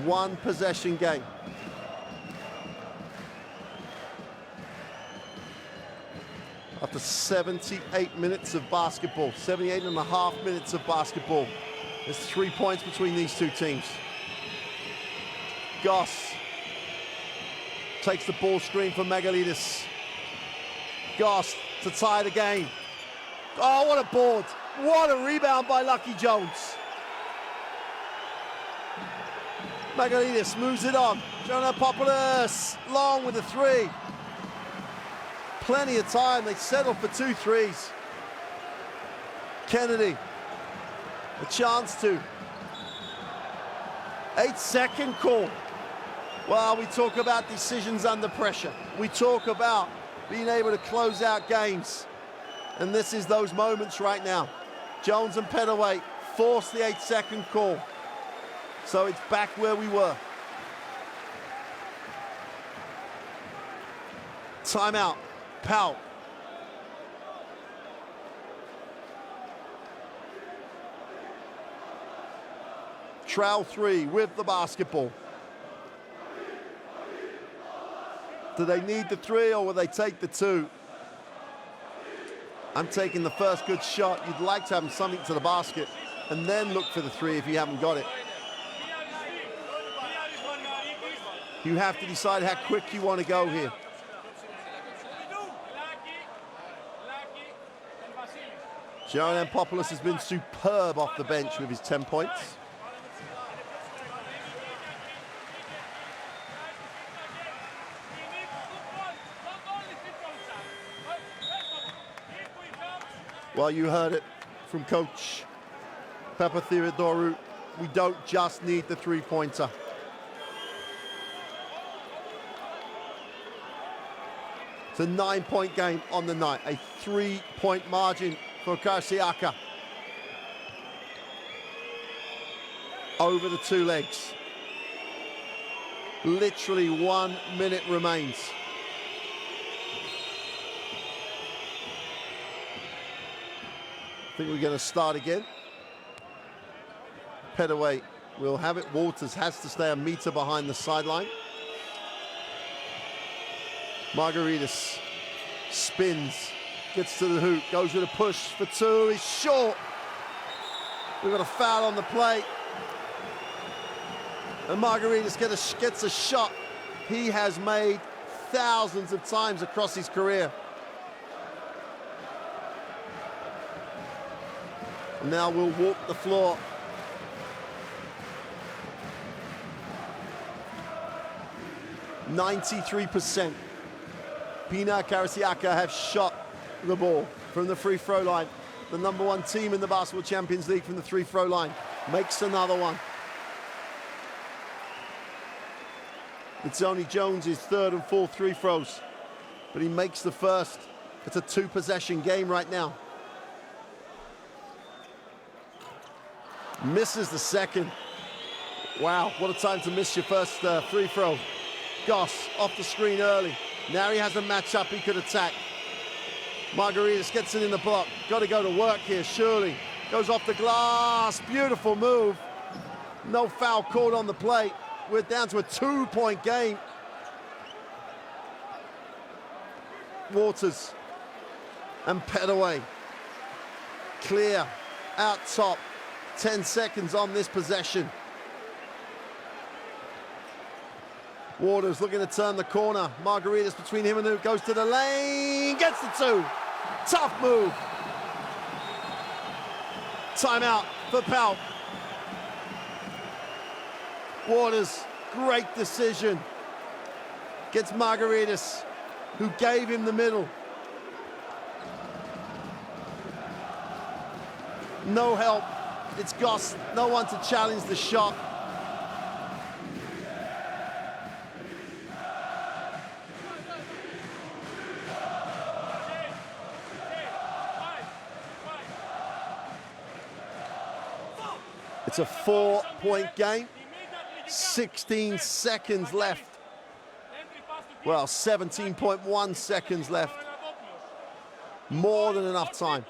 One possession game. After 78 minutes of basketball, 78.5 minutes of basketball. There's 3 points between these two teams. Goss takes the ball screen for Megalidis. Goss to tie the game. Oh, what a board. What a rebound by Lucky Jones. Megalidis moves it on. Haranapopoulos long with a 3. Plenty of time. They settle for 2 threes. Kennedy, a chance to. 8-second call. Well, we talk about decisions under pressure. We talk about being able to close out games. And this is those moments right now. Jones and Pettaway force the 8-second call. So it's back where we were. Timeout. PAOK. Trail 3 with the basketball. Do they need the 3 or will they take the 2? I'm taking the first good shot. You'd like to have something to the basket and then look for the 3 if you haven't got it. You have to decide how quick you want to go here. Jaron Ampopoulos has been superb off the bench with his 10 points. Well, you heard it from Coach Papatheodorou. We don't just need the three-pointer. It's a 9-point game on the night, a 3-point margin for Karsiyaka. Over the two legs. Literally 1 minute remains. I think we're going to start again. Petaway will have it. Walters has to stay a meter behind the sideline. Margaritis spins, gets to the hoop, goes with a push for two. He's short. We've got a foul on the play. And Margaritis gets a shot he has made thousands of times across his career. And now we'll walk the floor. %93%. Pinar Karsiyaka have shot the ball from the free throw line. The #1 team in the Basketball Champions League from the free throw line makes another one. It's only Jones's third and fourth free throws, but he makes the first. It's a two-possession game right now. Misses the second. Wow, what a time to miss your first free throw. Goss off the screen early. Now he has a matchup he could attack. Margaritis gets it in the block. Got to go to work here, surely. Goes off the glass. Beautiful move. No foul called on the play. We're down to a 2-point game. Waters and Petaway. Clear, out top. 10 seconds on this possession. Waters looking to turn the corner. Margaritis between him and the hoop, goes to the lane, gets the two. Tough move. Timeout for PAOK. Waters, great decision. Gets Margaritis, who gave him the middle. No help. It's Goss, no one to challenge the shot. It's a 4-point game, 16 seconds left. Well, 17.1 seconds left. More than enough time.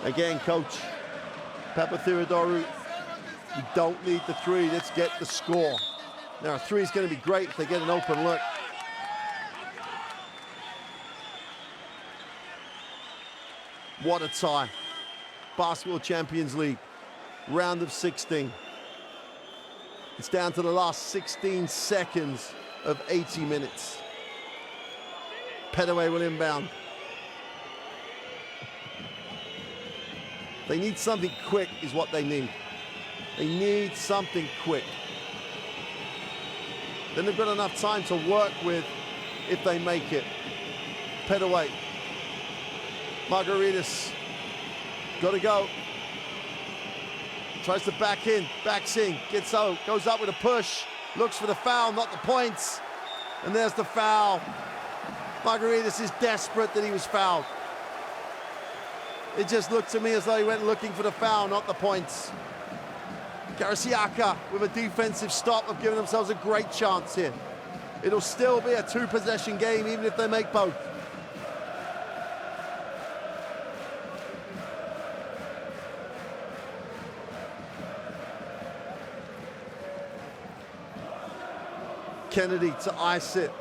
Again, Coach Papatheodorou, you don't need the three, let's get the score. Now, a three is going to be great if they get an open look. What a tie. Basketball Champions League, round of 16. It's down to the last 16 seconds of 80 minutes. Petaway will inbound. They need something quick is what they need. They need something quick. Then they've got enough time to work with if they make it. Petaway. Margaritis. Got to go. Tries to back in, backs in, gets out, goes up with a push, looks for the foul, not the points. And there's the foul. Margaritis is desperate that he was fouled. It just looked to me as though he went looking for the foul, not the points. Karsiyaka with a defensive stop have given themselves a great chance here. It'll still be a two-possession game even if they make both. Kennedy to ice it.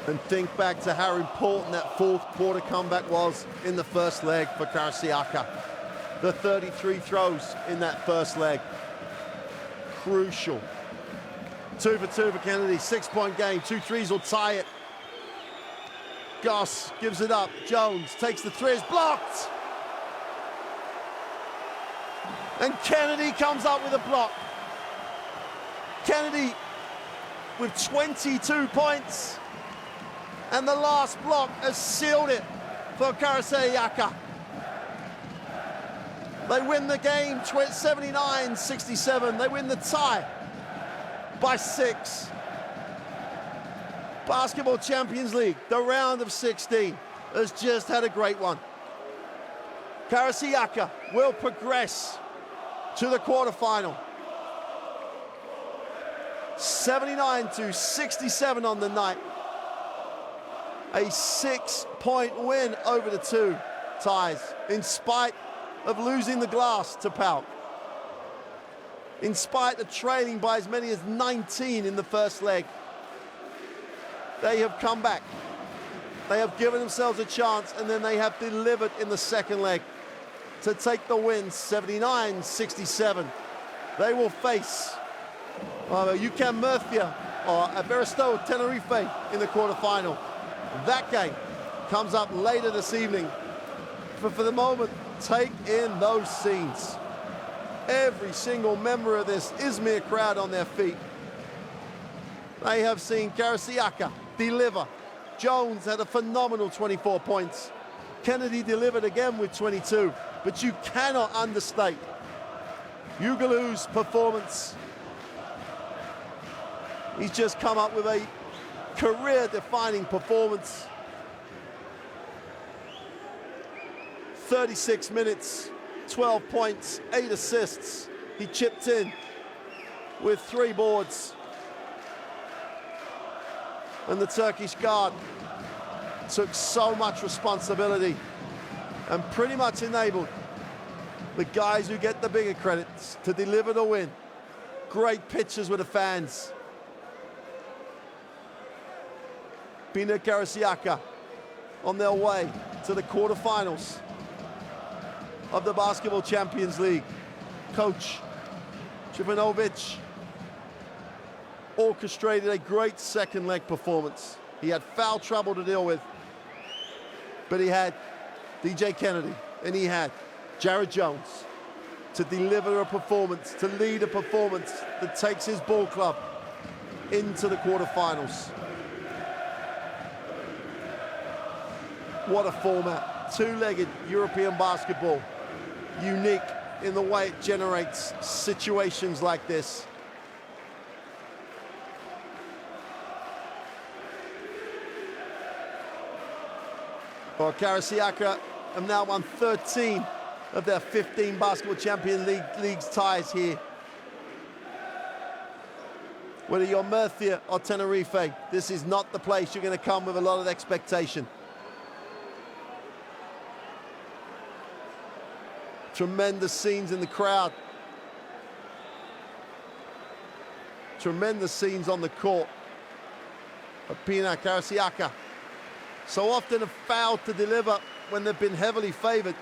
And think back to how important that fourth quarter comeback was in the first leg for Karsiyaka. The 33 throws in that first leg. Crucial. 2 for 2 for Kennedy, 6-point game, 2 threes will tie it. Goss gives it up, Jones takes the three, it's blocked! And Kennedy comes up with a block. Kennedy with 22 points. And the last block has sealed it for Karsiyaka. They win the game 79-67. They win the tie by 6. Basketball Champions League, the round of 16, has just had a great one. Karsiyaka will progress to the quarterfinal. 79-67 on the night. A 6-point win over the 2 ties, in spite of losing the glass to PAOK. In spite of trailing by as many as 19 in the first leg. They have come back. They have given themselves a chance, and then they have delivered in the second leg to take the win, 79-67. They will face UCAM Murcia or Aberystwyth Tenerife in the quarterfinal. That game comes up later this evening. But for the moment, take in those scenes. Every single member of this Izmir crowd on their feet. They have seen Karsiyaka deliver. Jones had a phenomenal 24 points. Kennedy delivered again with 22. But you cannot understate Ugalu's performance. He's just come up with a career-defining performance. 36 minutes, 12 points, 8 assists. He chipped in with 3 boards. And the Turkish guard took so much responsibility and pretty much enabled the guys who get the bigger credits to deliver the win. Great pictures with the fans. Pinar Karsiyaka on their way to the quarterfinals of the Basketball Champions League. Coach Trivanovic orchestrated a great second leg performance. He had foul trouble to deal with, but he had DJ Kennedy and he had Jared Jones to deliver a performance, to lead a performance that takes his ball club into the quarterfinals. What a format. Two-legged European basketball. Unique in the way it generates situations like this. Well, Karsiyaka have now won 13 of their 15 Basketball Champions League's ties here. Whether you're Murcia or Tenerife, this is not the place you're going to come with a lot of expectation. Tremendous scenes in the crowd. Tremendous scenes on the court. Pinar Karsiyaka so often have failed to deliver when they've been heavily favored.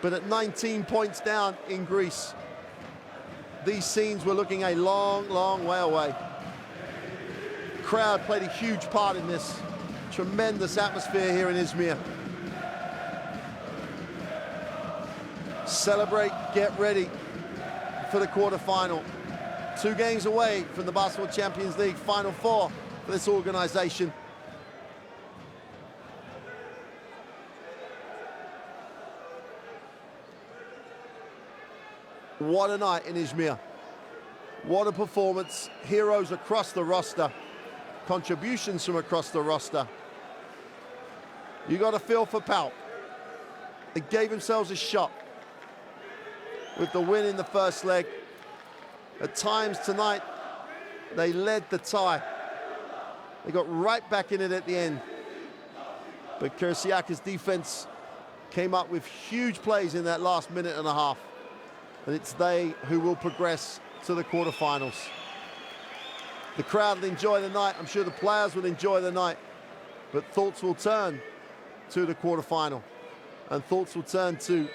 But at 19 points down in Greece, these scenes were looking a long, long way away. The crowd played a huge part in this. Tremendous atmosphere here in Izmir. Celebrate, get ready for the quarterfinal. 2 games away from the Basketball Champions League Final Four for this organization. What a night in Izmir. What a performance. Heroes across the roster. Contributions from across the roster. You got a feel for PAOK. They gave themselves a shot with the win in the first leg. At times tonight, they led the tie. They got right back in it at the end. But Karsiyaka's defense came up with huge plays in that last minute and a half. And it's they who will progress to the quarterfinals. The crowd will enjoy the night. I'm sure the players will enjoy the night. But thoughts will turn to the quarterfinal. And thoughts will turn to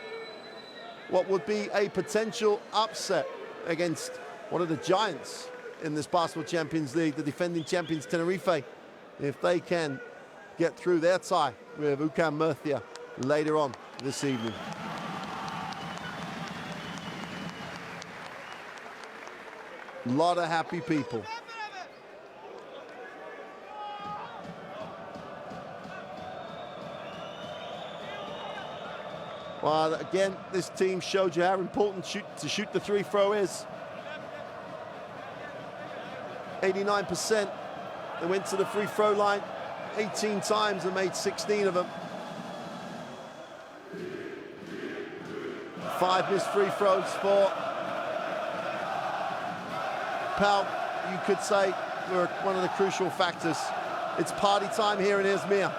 what would be a potential upset against one of the giants in this Basketball Champions League, the defending champions Tenerife, if they can get through their tie with UCAM Murcia later on this evening. A lot of happy people. Well, again, this team showed you how important to shoot the free throw is. 89%. They went to the free throw line 18 times and made 16 of them. 5 missed free throws for PAOK. You could say were one of the crucial factors. It's party time here in Izmir.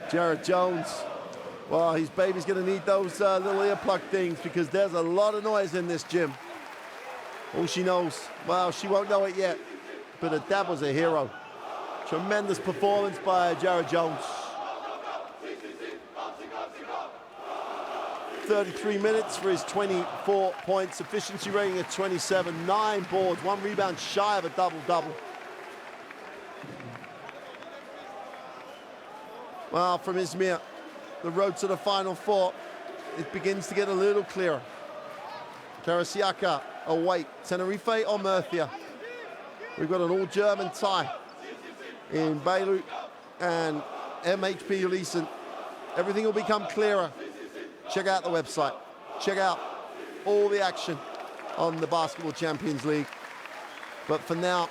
Jared Jones, well, his baby's going to need those little earplug things because there's a lot of noise in this gym. All she knows, well, she won't know it yet, but her dad was a hero. Tremendous performance by Jared Jones. 33 minutes for his 24 points, efficiency rating at 27, 9 boards, 1 rebound shy of a double-double. Well, from Izmir, the road to the Final Four, it begins to get a little clearer. Karsiyaka away, Tenerife or Murcia. We've got an all-German tie in Beirut and MHP Ulisen. Everything will become clearer. Check out the website. Check out all the action on the Basketball Champions League. But for now,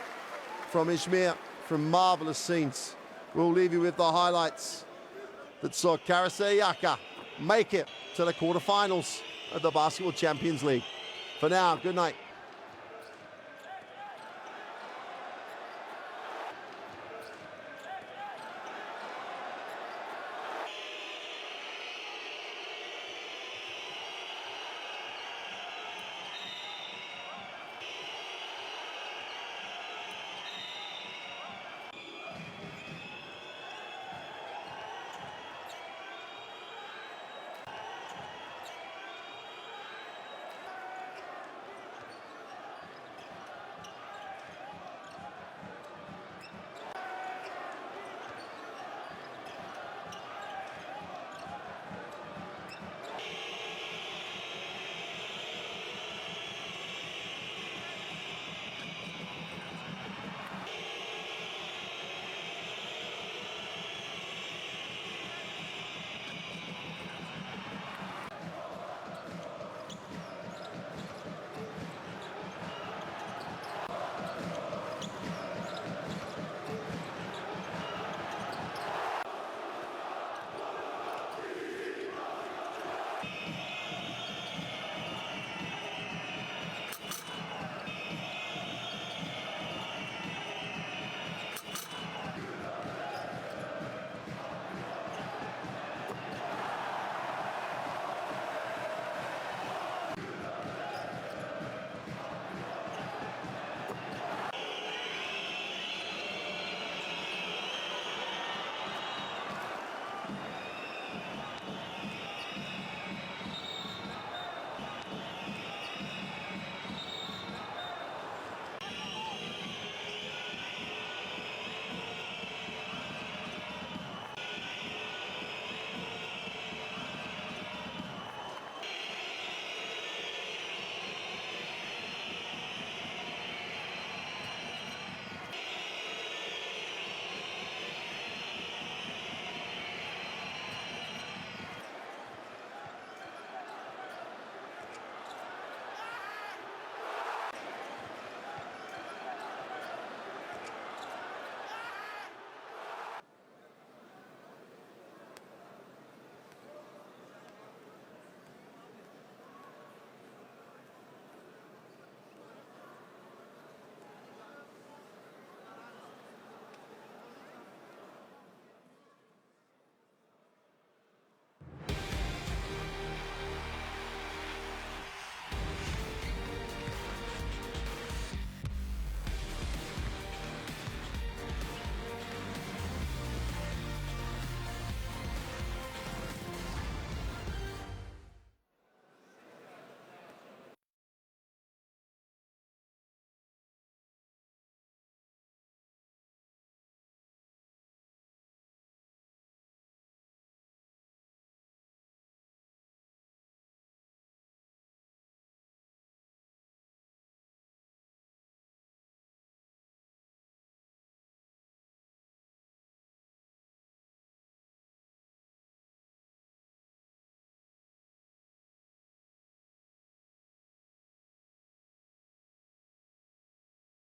from Izmir, from marvelous scenes, we'll leave you with the highlights that saw Karsiyaka make it to the quarterfinals of the Basketball Champions League. For now, good night.